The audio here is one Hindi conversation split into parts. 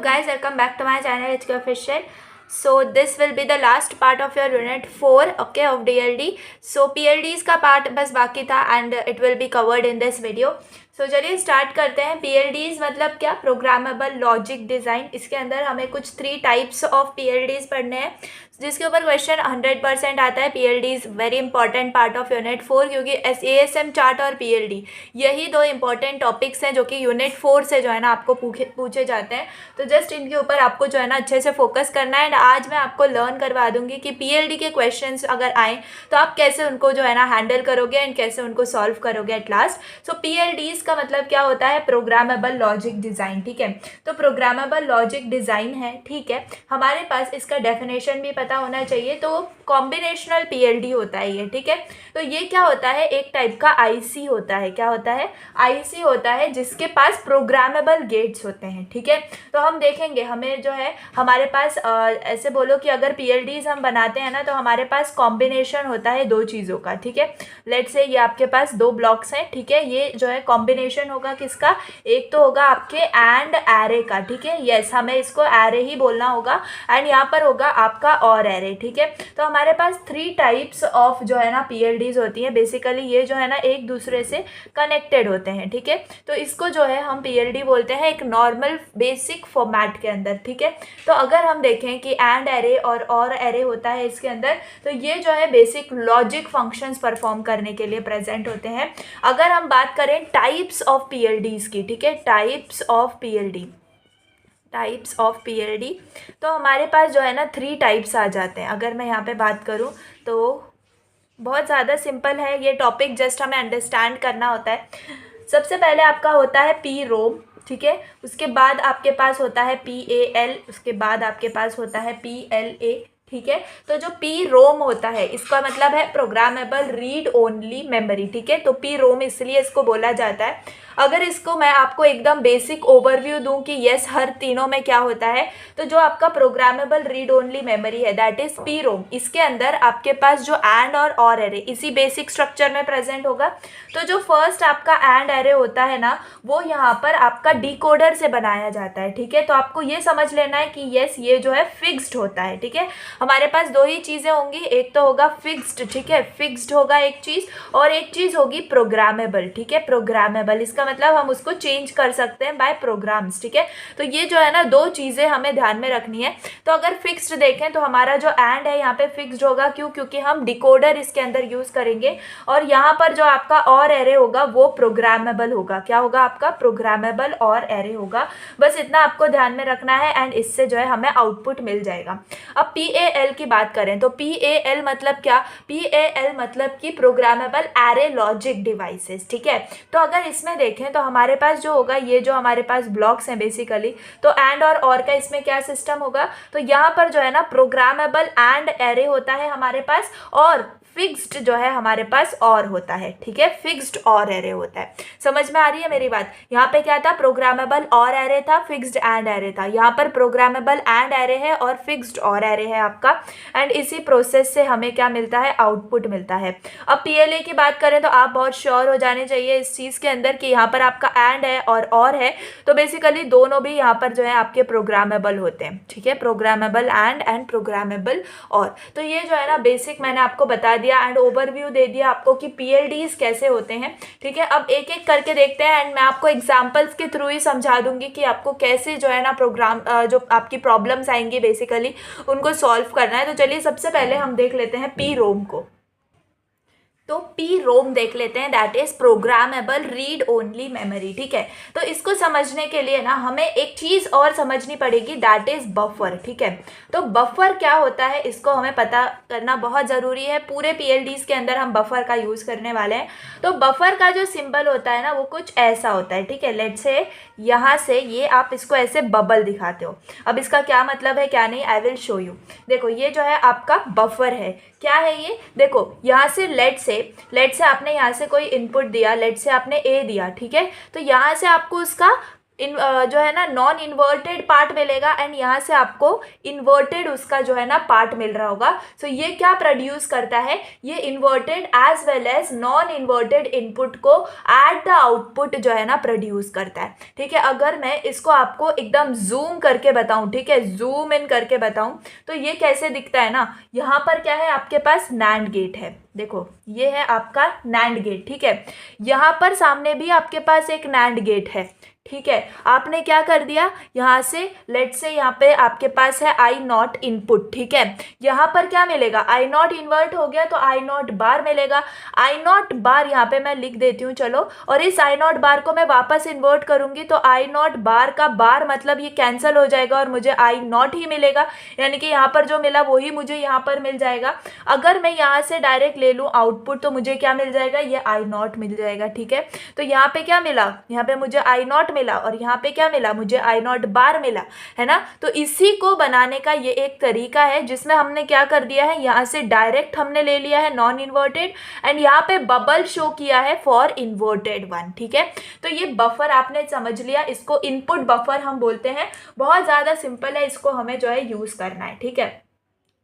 guys, welcome back to my channel HK Official. So this will be the last part of your unit 4 okay of DLD. So PLDs का part बस बाकी था and it will be covered in this video. So चलिए स्टार्ट करते हैं. PLDs मतलब क्या? Programmable logic design. इसके अंदर हमें कुछ 3 टाइप्स ऑफ PLDs पढ़ने हैं जिसके ऊपर क्वेश्चन 100% आता है. PLDs very important part of unit 4 क्योंकि ASM चार्ट और PLD यही दो इंपॉर्टेंट टॉपिक्स हैं जो कि यूनिट 4 से जो है ना आपको पूछे जाते हैं. तो जस्ट इनके ऊपर आपको जो है ना अच्छे से फोकस करना है. एंड आज मैं आपको लर्न करवा दूंगी कि PLD के क्वेश्चंस अगर आएँ तो आप कैसे उनको जो है ना हैंडल करोगे एंड कैसे उनको सॉल्व करोगे एट लास्ट. सो PLDs का मतलब क्या होता है? Programmable logic design. ठीक है, तो प्रोग्रामेबल लॉजिक डिज़ाइन है. ठीक है, हमारे पास इसका डेफिनेशन भी पता होना चाहिए. तो कॉम्बिनेशनल PLD होता है ये. ठीक है, तो ये क्या होता है? एक टाइप का IC होता है. क्या होता है? IC होता है जिसके पास प्रोग्रामेबल गेट्स होते हैं. ठीक है, तो हम देखेंगे हमें जो है हमारे पास ऐसे बोलो कि अगर PLDs हम बनाते हैं ना तो हमारे पास कॉम्बिनेशन होता है दो चीज़ों का. ठीक है, लेट्स से ये आपके पास दो ब्लॉक्स हैं. ठीक है, ये जो है कॉम्बिनेशन होगा किसका? एक तो होगा आपके एंड एरे का. ठीक है, यस, हमें इसको एरे ही बोलना होगा. एंड यहाँ पर होगा आपका और एरे. ठीक है, तो हमारे पास 3 टाइप्स ऑफ जो है ना PLDs होती हैं. बेसिकली ये जो है ना एक दूसरे से कनेक्टेड होते हैं. ठीक है, तो इसको जो है हम PLD बोलते हैं एक नॉर्मल बेसिक फॉर्मेट के अंदर. ठीक है, तो अगर हम देखें कि एंड एरे और एरे होता है इसके अंदर, तो ये जो है बेसिक लॉजिक फंक्शंस परफॉर्म करने के लिए प्रेजेंट होते हैं. अगर हम बात करें टाइप्स ऑफ PLDs की, ठीक है, टाइप्स ऑफ PLD, तो हमारे पास जो है ना 3 टाइप्स आ जाते हैं. अगर मैं यहाँ पे बात करूँ तो बहुत ज़्यादा सिंपल है ये टॉपिक, जस्ट हमें अंडरस्टैंड करना होता है. सबसे पहले आपका होता है PROM. ठीक है, उसके बाद आपके पास होता है PAL, उसके बाद आपके पास होता है PLA. ठीक है, तो जो PROM होता है इसका मतलब है प्रोग्रामेबल रीड ओनली मेमोरी. ठीक है, तो PROM इसलिए इसको बोला जाता है. अगर इसको मैं आपको एकदम बेसिक ओवरव्यू दूं कि यस हर तीनों में क्या होता है, तो जो आपका प्रोग्रामेबल रीड ओनली मेमोरी है दैट इज PROM. इसके अंदर आपके पास जो एंड और एरे इसी बेसिक स्ट्रक्चर में प्रेजेंट होगा. तो जो फर्स्ट आपका एंड एरे होता है ना वो यहाँ पर आपका डिकोडर से बनाया जाता है. ठीक है, तो आपको ये समझ लेना है कि यस ये जो है फिक्स्ड होता है. ठीक है, हमारे पास दो ही चीज़ें होंगी, एक तो होगा फिक्स्ड. ठीक है, फिक्स्ड होगा एक चीज़, और एक चीज़ होगी प्रोग्रामेबल. ठीक है, प्रोग्रामेबल इसका मतलब हम उसको चेंज कर सकते हैं बाय प्रोग्राम्स. ठीक है, तो ये जो है ना दो चीज़ें हमें ध्यान में रखनी है. तो अगर फिक्स्ड देखें तो हमारा जो एंड है यहाँ पे फिक्स्ड होगा. क्यों? क्योंकि हम डिकोडर इसके अंदर यूज़ करेंगे. और यहाँ पर जो आपका और एरे होगा वो प्रोग्रामेबल होगा. क्या होगा? आपका प्रोग्रामेबल और एरे होगा. बस इतना आपको ध्यान में रखना है एंड इससे जो है हमें आउटपुट मिल जाएगा. अब PAL की बात करें तो PAL मतलब क्या? PAL मतलब कि प्रोग्रामेबल एरे लॉजिक डिवाइसेस. ठीक है, तो अगर इसमें देखें तो हमारे पास जो होगा ये जो हमारे पास ब्लॉक्स हैं बेसिकली, तो एंड और का इसमें क्या सिस्टम होगा? तो यहाँ पर जो है ना प्रोग्रामेबल एंड एरे होता है हमारे पास, और फिक्स्ड जो है हमारे पास और होता है. ठीक है, फिक्स्ड और एरे होता है. समझ में आ रही है मेरी बात? यहाँ पे क्या था? प्रोग्रामेबल और एरे था, फिक्स्ड एंड एरे था. यहाँ पर प्रोग्रामेबल एंड एरे है और फिक्स्ड और एरे है आपका. एंड इसी प्रोसेस से हमें क्या मिलता है? आउटपुट मिलता है. अब PLA की बात करें तो आप बहुत श्योर हो जाने चाहिए इस चीज़ के अंदर कि यहाँ पर आपका एंड है और है, तो बेसिकली दोनों भी यहाँ पर जो है आपके प्रोग्रामेबल होते हैं. ठीक है, प्रोग्रामेबल एंड प्रोग्रामेबल और. तो ये जो है ना बेसिक मैंने आपको बता एंड ओवरव्यू दे दिया आपको कि PLDs कैसे होते हैं. ठीक है, अब एक एक करके देखते हैं एंड मैं आपको एग्जांपल्स के थ्रू ही समझा दूंगी कि आपको कैसे जो है ना प्रोग्राम जो आपकी प्रॉब्लम्स आएंगी बेसिकली उनको सॉल्व करना है. तो चलिए सबसे पहले हम देख लेते हैं PROM को. तो PROM देख लेते हैं, that is programmable read only memory. ठीक है, तो इसको समझने के लिए ना हमें एक चीज़ और समझनी पड़ेगी, दैट इज बफर. ठीक है, तो बफर क्या होता है इसको हमें पता करना बहुत ज़रूरी है. पूरे PLDs के अंदर हम बफर का यूज़ करने वाले हैं. तो बफर का जो सिंबल होता है ना वो कुछ ऐसा होता है. ठीक है, लेट्स से यहाँ से ये आप इसको ऐसे बबल दिखाते हो. अब इसका क्या मतलब है क्या नहीं, आई विल शो यू. देखो ये जो है आपका बफर है. क्या है ये? देखो यहाँ से लेट से आपने यहाँ से कोई इनपुट दिया, लेट से आपने A दिया. ठीक है, तो यहाँ से आपको उसका जो है ना नॉन इन्वर्टेड पार्ट मिलेगा एंड यहाँ से आपको इन्वर्टेड उसका जो है ना पार्ट मिल रहा होगा। सो ये क्या प्रोड्यूस करता है, ये inverted as well as non inverted input को एट द आउटपुट जो है ना प्रोड्यूस करता है। ठीक है, अगर मैं इसको आपको एकदम जूम करके बताऊं, ठीक है, जूम इन करके बताऊं, तो ये कैसे दिखता है ना, यहाँ पर क्या है आपके पास नैंड गेट है, देखो ये है आपका नैंड गेट। ठीक है, यहाँ पर सामने भी आपके पास एक नैंड गेट है। ठीक है, आपने क्या कर दिया, यहाँ से लेट से यहाँ पे आपके पास है आई नॉट इनपुट। ठीक है, यहाँ पर क्या मिलेगा, आई नॉट इन्वर्ट हो गया तो आई नॉट बार मिलेगा। आई नॉट बार यहाँ पे मैं लिख देती हूँ चलो, और इस आई नॉट बार को मैं वापस इन्वर्ट करूंगी तो आई नॉट बार का बार मतलब ये कैंसिल हो जाएगा और मुझे आई नॉट ही मिलेगा, यानी कि यहाँ पर जो मिला वही मुझे यहाँ पर मिल जाएगा। अगर मैं यहाँ से डायरेक्ट ले लूँ आउटपुट तो मुझे क्या मिल जाएगा, ये आई नॉट मिल जाएगा। ठीक है, तो यहाँ पे क्या मिला, यहाँ पे मुझे आई नॉट मिला और यहाँ पे क्या मिला, मुझे आई नॉट बार मिला, है ना। तो इसी को बनाने का ये एक तरीका है जिसमें हमने क्या कर दिया है, यहाँ से डायरेक्ट हमने ले लिया है नॉन इन्वर्टेड एंड यहाँ पे बबल शो किया है फॉर इन्वर्टेड वन। ठीक है, तो ये बफर आपने समझ लिया, इसको इनपुट बफर हम बोलते हैं। बहुत ज़्यादा सिंपल है, इसको हमें जो है यूज़ करना है। ठीक है,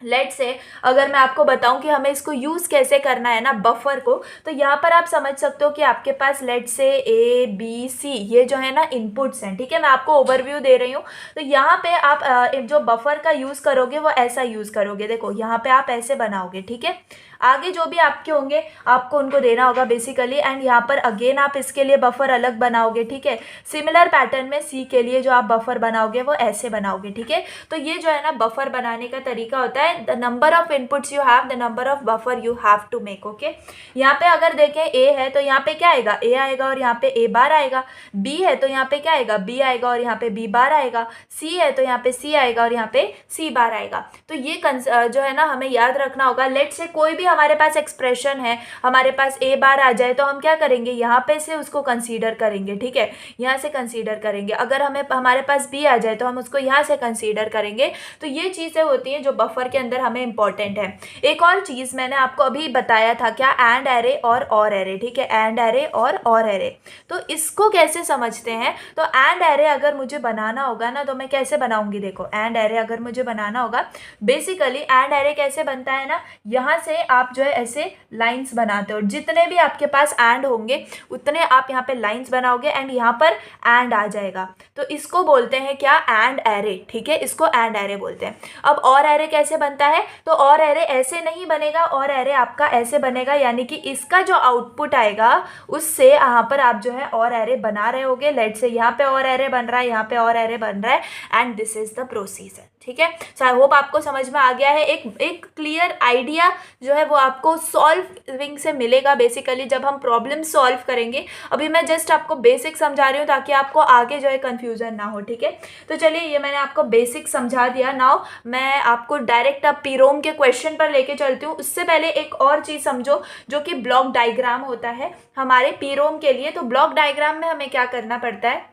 लेट से अगर मैं आपको बताऊं कि हमें इसको यूज़ कैसे करना है ना बफर को, तो यहाँ पर आप समझ सकते हो कि आपके पास लेट से ए बी सी ये जो है ना इनपुट्स हैं। ठीक है, मैं आपको ओवरव्यू दे रही हूँ। तो यहाँ पे आप जो बफर का यूज़ करोगे वो ऐसा यूज़ करोगे, देखो यहाँ पे आप ऐसे बनाओगे। ठीक है, आगे जो भी आपके होंगे आपको उनको देना होगा बेसिकली, एंड यहाँ पर अगेन आप इसके लिए बफर अलग बनाओगे। ठीक है, सिमिलर पैटर्न में सी के लिए जो आप बफर बनाओगे वो ऐसे बनाओगे। ठीक है, तो ये जो है ना बफर बनाने का तरीका होता है, the number of inputs you have, the number of buffer you have to make. Okay, यहाँ पे अगर देखें ए है तो यहाँ पे क्या आएगा, ए आएगा और यहाँ पे ए बार आएगा। बी है तो यहाँ पे क्या आएगा, बी आएगा और यहाँ पे बी बार आएगा। सी है तो यहाँ पे सी आएगा और यहाँ पे सी बार आएगा। तो ये जो है ना हमें याद रखना होगा। लेट से कोई भी हमारे पास एक्सप्रेशन है, हमारे पास ए बार आ जाए तो हम क्या करेंगे, यहाँ पे से उसको कंसीडर करेंगे। ठीक है, यहाँ से कंसीडर करेंगे। अगर हमें हमारे पास बी आ जाए तो हम उसको यहाँ से कंसीडर करेंगे। तो ये चीज़ें होती हैं जो बफर के अंदर हमें इंपॉर्टेंट है। एक और चीज़ मैंने आपको अभी बताया था क्या, एंड एरे और एरे। ठीक है, एंड एरे और एरे, तो इसको कैसे समझते हैं। तो एंड एरे अगर मुझे बनाना होगा ना तो मैं कैसे बनाऊंगी, देखो एंड एरे अगर मुझे बनाना होगा, बेसिकली एंड एरे कैसे बनता है ना, यहाँ से आप जो है ऐसे लाइंस बनाते हो, जितने भी आपके पास एंड होंगे उतने आप यहाँ पे लाइंस बनाओगे एंड यहाँ पर एंड आ जाएगा। तो इसको बोलते हैं क्या, एंड एरे। ठीक है, इसको एंड एरे बोलते हैं। अब और एरे कैसे बनता है, तो और एरे ऐसे नहीं बनेगा, और एरे आपका ऐसे बनेगा, यानी कि इसका जो आउटपुट आएगा उससे यहाँ पर आप जो है और एरे बना रहे होगे। लेट से यहाँ पे और एरे बन रहा है, यहाँ पे और एरे बन रहा है, and this is the procedure. ठीक है, सो आई होप आपको समझ में आ गया है। एक क्लियर आइडिया जो है वो आपको सॉल्विंग से मिलेगा बेसिकली जब हम प्रॉब्लम सॉल्व करेंगे। अभी मैं जस्ट आपको बेसिक समझा रही हूँ ताकि आपको आगे जो है कन्फ्यूजन ना हो। ठीक है, तो चलिए ये मैंने आपको बेसिक समझा दिया। नाउ मैं आपको डायरेक्ट अब पीरोम के क्वेश्चन पर लेके चलती हूँ। उससे पहले एक और चीज़ समझो जो कि ब्लॉक डायग्राम होता है हमारे पीरोम के लिए। तो ब्लॉक डायग्राम में हमें क्या करना पड़ता है,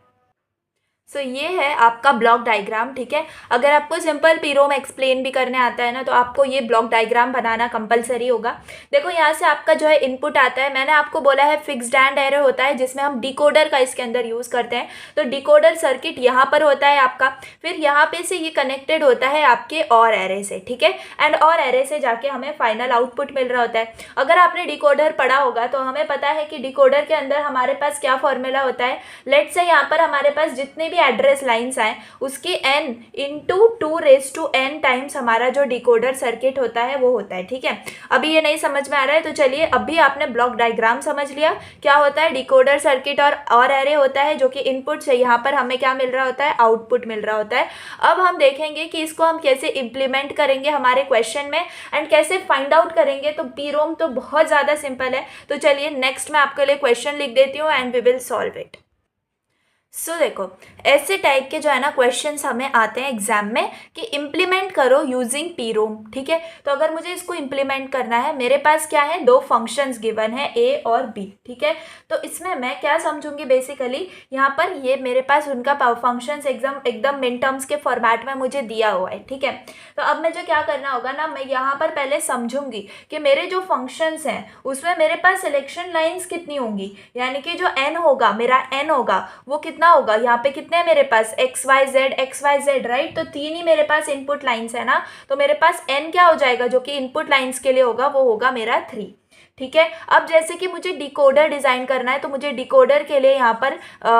सो ये है आपका ब्लॉक डायग्राम। ठीक है, अगर आपको सिंपल पीरोम एक्सप्लेन भी करने आता है ना तो आपको ये ब्लॉक डायग्राम बनाना कंपलसरी होगा। देखो यहाँ से आपका जो है इनपुट आता है, मैंने आपको बोला है फिक्स्ड एंड एरे होता है जिसमें हम डिकोडर का इसके अंदर यूज़ करते हैं। तो डिकोडर सर्किट यहाँ पर होता है आपका, फिर यहाँ पे से ये कनेक्टेड होता है आपके और एरे से। ठीक है, एंड और एरे से जाके हमें फाइनल आउटपुट मिल रहा होता है। अगर आपने डिकोडर पढ़ा होगा तो हमें पता है कि डिकोडर के अंदर हमारे पास क्या फॉर्मूला होता है। लेट से यहाँ पर हमारे पास जितने भी एड्रेस लाइंस आए उसकी n इंटू 2n टाइम्स हमारा जो डिकोडर सर्किट होता है वो होता है। ठीक है, अभी ये नहीं समझ में आ रहा है तो चलिए, अभी आपने ब्लॉक डायग्राम समझ लिया क्या होता है। डिकोडर सर्किट और एरे होता है जो कि इनपुट से यहाँ पर हमें क्या मिल रहा होता है, आउटपुट मिल रहा होता है। अब हम देखेंगे कि इसको हम कैसे इम्प्लीमेंट करेंगे हमारे क्वेश्चन में एंड कैसे फाइंड आउट करेंगे। तो पीरोम तो बहुत ज़्यादा सिंपल है। तो चलिए नेक्स्ट मैं आपके लिए क्वेश्चन लिख देती हूँ and we will solve it. So देखो ऐसे टाइप के जो है ना क्वेश्चंस हमें आते हैं एग्जाम में कि इम्प्लीमेंट करो यूजिंग पीरोम। ठीक है, तो अगर मुझे इसको इम्प्लीमेंट करना है, मेरे पास क्या है, दो फंक्शंस गिवन है ए और बी। ठीक है, तो इसमें मैं क्या समझूंगी, बेसिकली यहाँ पर ये मेरे पास उनका फंक्शंस एकदम मिन टर्म्स के फॉर्मेट में मुझे दिया हुआ है। ठीक है, तो अब मुझे क्या करना होगा ना, मैं यहाँ पर पहले समझूंगी कि मेरे जो फंक्शंस हैं उसमें मेरे पास सिलेक्शन लाइन्स कितनी होंगी, यानी कि जो एन होगा, मेरा एन होगा वो कितना कितना होगा, यहाँ पे कितने हैं मेरे पास, XYZ राइट, तो 3 ही मेरे पास इनपुट लाइन्स है ना, तो मेरे पास n क्या हो जाएगा जो कि इनपुट लाइन्स के लिए होगा, वो होगा मेरा 3। ठीक है, अब जैसे कि मुझे डिकोडर डिज़ाइन करना है, तो मुझे डिकोडर के लिए यहाँ पर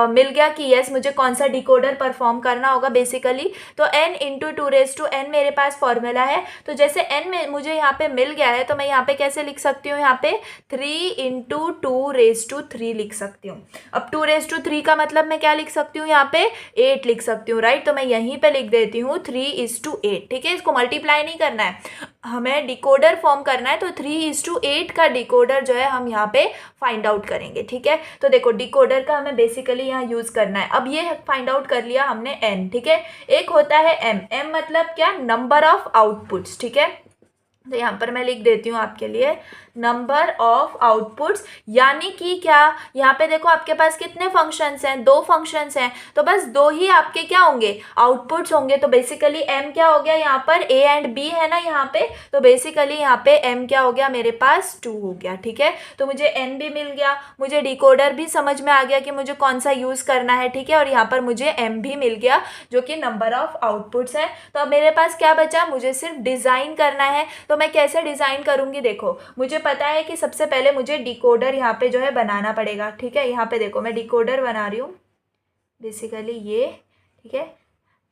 मिल गया कि यस मुझे कौन सा डिकोडर परफॉर्म करना होगा बेसिकली, तो n इंटू 2n मेरे पास फॉर्मूला है। तो जैसे n में मुझे यहाँ पे मिल गया है, तो मैं यहाँ पे कैसे लिख सकती हूँ, यहाँ पे 3 इंटू 2⁻³ लिख सकती हूँ। अब 2⁻³ का मतलब मैं क्या लिख सकती हूँ, यहाँ पे 8 लिख सकती हूँ राइट, तो मैं यहीं पे लिख देती हूँ 3:8। ठीक है, इसको मल्टीप्लाई नहीं करना है, हमें डिकोडर फॉर्म करना है, तो 3:8 का डिकोडर जो है हम यहाँ पे फाइंड आउट करेंगे। ठीक है, तो देखो डिकोडर का हमें बेसिकली यहाँ यूज़ करना है। अब ये फाइंड आउट कर लिया हमने n। ठीक है, एक होता है m मतलब क्या, नंबर ऑफ आउटपुट्स। ठीक है, तो यहाँ पर मैं लिख देती हूँ आपके लिए नंबर ऑफ आउटपुट्स, यानी कि क्या, यहाँ पे देखो आपके पास कितने फंक्शंस हैं, 2 फंक्शंस हैं, तो बस 2 ही आपके क्या होंगे, आउटपुट्स होंगे। तो बेसिकली m क्या हो गया, यहाँ पर a एंड b है ना यहाँ पे, तो बेसिकली यहाँ पे m क्या हो गया मेरे पास 2 हो गया। ठीक है, तो मुझे n भी मिल गया, मुझे डिकोडर भी समझ में आ गया कि मुझे कौन सा यूज़ करना है। ठीक है, और यहाँ पर मुझे m भी मिल गया जो कि नंबर ऑफ आउटपुट्स है। तो अब मेरे पास क्या बचा, मुझे सिर्फ डिज़ाइन करना है। तो मैं कैसे डिज़ाइन करूँगी, देखो मुझे पता है कि सबसे पहले मुझे डिकोडर यहाँ पे जो है बनाना पड़ेगा। ठीक है, यहाँ पे देखो मैं डिकोडर बना रही हूँ बेसिकली ये। ठीक है,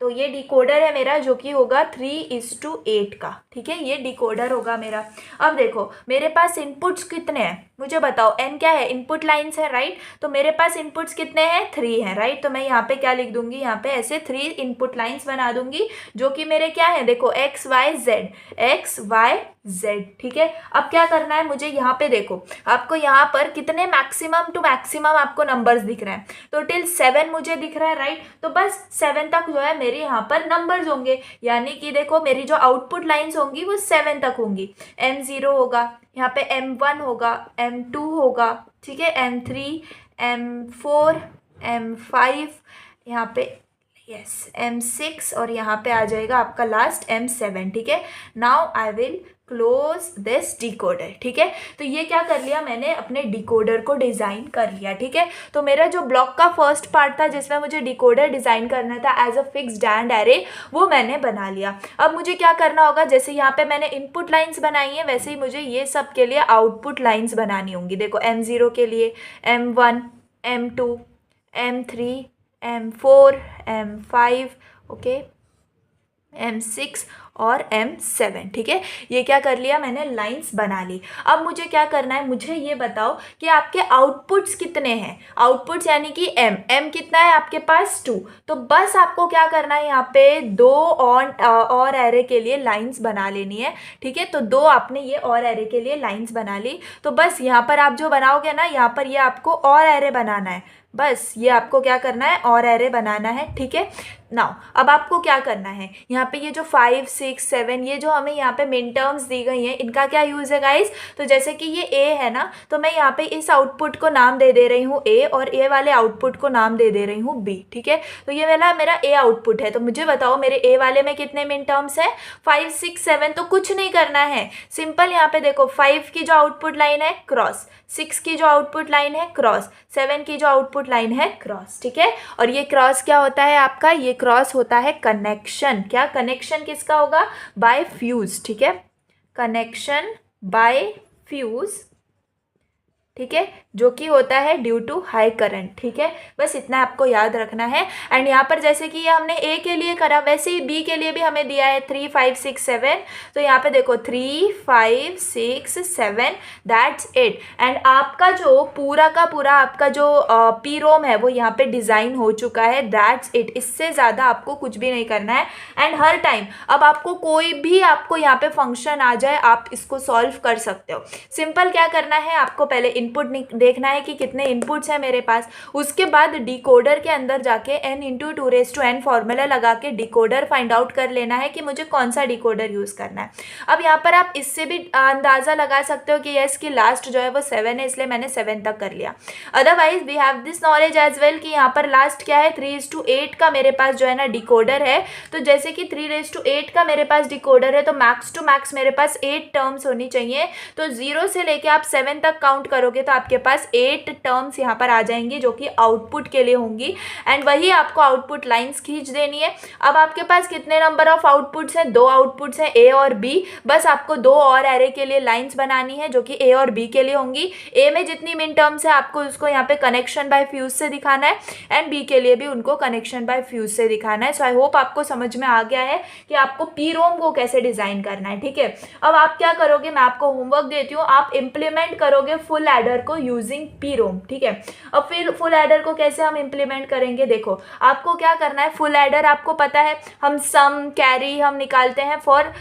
तो ये डिकोडर है मेरा जो कि होगा 3:8 का। ठीक है, ये डिकोडर होगा मेरा। अब देखो मेरे पास इनपुट्स कितने हैं मुझे बताओ, n क्या है, इनपुट लाइंस है राइट, तो मेरे पास इनपुट्स कितने हैं, 3 हैं राइट। तो मैं यहाँ पे क्या लिख दूंगी, यहाँ पे ऐसे 3 इनपुट लाइंस बना दूंगी जो कि मेरे क्या है, देखो XYZ। ठीक है, अब क्या करना है मुझे, यहाँ पे देखो आपको यहाँ पर कितने मैक्सिमम टू मैक्सिमम आपको नंबर्स दिख रहे हैं, तो टिल 7 मुझे दिख रहा है राइट, तो बस 7 तक जो है मेरे यहाँ पर नंबर्स होंगे, यानी कि देखो मेरी जो आउटपुट लाइंस होंगी वो 7 तक होंगी। M0 होगा, यहाँ पे M1 होगा, M2 होगा, ठीक है, M3, M4, M5, यहाँ पे यस M6 और यहाँ पे आ जाएगा आपका लास्ट M7। ठीक है, now I will close this decoder. ठीक है, तो ये क्या कर लिया मैंने, अपने डिकोडर को डिज़ाइन कर लिया। ठीक है, तो मेरा जो ब्लॉक का फर्स्ट पार्ट था जिसमें मुझे डिकोडर डिज़ाइन करना था as a fixed and array, वो मैंने बना लिया। अब मुझे क्या करना होगा, जैसे यहाँ पे मैंने इनपुट लाइंस बनाई हैं वैसे ही मुझे ये सब के लिए आउटपुट लाइंस बनानी होंगी। देखो M0 के लिए M1, M2, M3, M4, M5, okay, M6 और M7। ठीक है, ये क्या कर लिया मैंने, लाइंस बना ली। अब मुझे क्या करना है, मुझे ये बताओ कि आपके आउटपुट्स कितने हैं, आउटपुट्स यानी कि m कितना है आपके पास 2, तो बस आपको क्या करना है, यहाँ पे 2 और एरे के लिए लाइंस बना लेनी है। ठीक है, तो 2 आपने ये और एरे के लिए लाइंस बना ली, तो बस यहाँ पर आप जो बनाओगे ना, यहाँ पर ये आपको और एरे बनाना है, बस ये आपको क्या करना है, और एरे बनाना है। ठीक है, नाउ अब आपको क्या करना है, यहाँ पे ये जो 5, 6, 7 ये जो हमें यहाँ पे मिन टर्म्स दी गई हैं, इनका क्या यूज़ है गाइस, तो जैसे कि ये a है ना, तो मैं यहाँ पे इस आउटपुट को नाम दे रही हूँ a और a वाले आउटपुट को नाम दे रही हूँ b। ठीक है, तो ये वाला मेरा a आउटपुट है, तो मुझे बताओ मेरे a वाले में कितने मिन टर्म्स हैं, 5, 6, 7। तो कुछ नहीं करना है, सिंपल यहाँ पे देखो 5 की जो आउटपुट लाइन है क्रॉस, 6 की जो आउटपुट लाइन है क्रॉस, 7 की जो आउटपुट लाइन है क्रॉस। ठीक है, और ये क्रॉस क्या होता है आपका, ये क्रॉस होता है कनेक्शन। क्या कनेक्शन किसका होगा, बाय फ्यूज। ठीक है, कनेक्शन बाय फ्यूज। ठीक है, जो कि होता है ड्यू टू हाई करंट। ठीक है, बस इतना आपको याद रखना है। एंड यहाँ पर जैसे कि ये हमने ए के लिए करा, वैसे ही बी के लिए भी हमें दिया है 3, 5, 6, 7। तो यहाँ पे देखो 3, 5, 6, 7, दैट्स इट। एंड आपका जो पूरा का पूरा आपका जो पी रोम है वो यहाँ पे डिज़ाइन हो चुका है, दैट्स इट। इससे ज़्यादा आपको कुछ भी नहीं करना है। एंड हर टाइम अब आपको कोई भी आपको यहाँ पे फंक्शन आ जाए, आप इसको सॉल्व कर सकते हो। सिंपल क्या करना है, आपको पहले इनपुट देखना है कि कितने इनपुट्स हैं मेरे पास, उसके बाद डिकोडर के अंदर जाके n इंटू 2n फॉर्मूला लगा के डिकोडर फाइंड आउट कर लेना है कि मुझे कौन सा डिकोडर यूज़ करना है। अब यहाँ पर आप इससे भी अंदाज़ा लगा सकते हो कि यस कि लास्ट जो है वो 7 है, इसलिए मैंने 7 तक कर लिया। Otherwise we have this knowledge as well कि यहाँ पर लास्ट क्या है, 3:8 का मेरे पास जो है ना डिकोडर है। तो जैसे कि 3:8 का मेरे पास डिकोडर है, तो मैक्स टू मैक्स मेरे पास 8 टर्म्स होनी चाहिए। तो 0 से लेके आप 7 तक काउंट करोगे तो आपके पास पास 8 टर्म्स यहाँ पर आ जाएंगी जो कि आउटपुट के लिए होंगी, एंड वही आपको आउटपुट लाइन्स खींच देनी है। अब आपके पास कितने नंबर ऑफ आउटपुट्स हैं, 2 आउटपुट्स हैं, ए और बी। बस आपको 2 और एरे के लिए लाइन्स बनानी है जो कि ए और बी के लिए होंगी। ए में जितनी मिन टर्म्स है आपको उसको यहाँ पे कनेक्शन बाय फ्यूज से दिखाना है, एंड बी के लिए भी उनको कनेक्शन बाय फ्यूज से दिखाना है। सो आई होप आपको समझ में आ गया है कि आपको पीरोम को कैसे डिजाइन करना है। ठीक है, अब आप क्या करोगे, मैं आपको होमवर्क देती हूँ, आप इम्प्लीमेंट करोगे फुल एडर को यूजिंग पीरोम। ठीक है, अब फिर फुल एडर को कैसे हम इम्प्लीमेंट करेंगे, देखो आपको क्या करना है। फुल एडर आपको पता है, हम सम कैरी हम निकालते हैं फॉर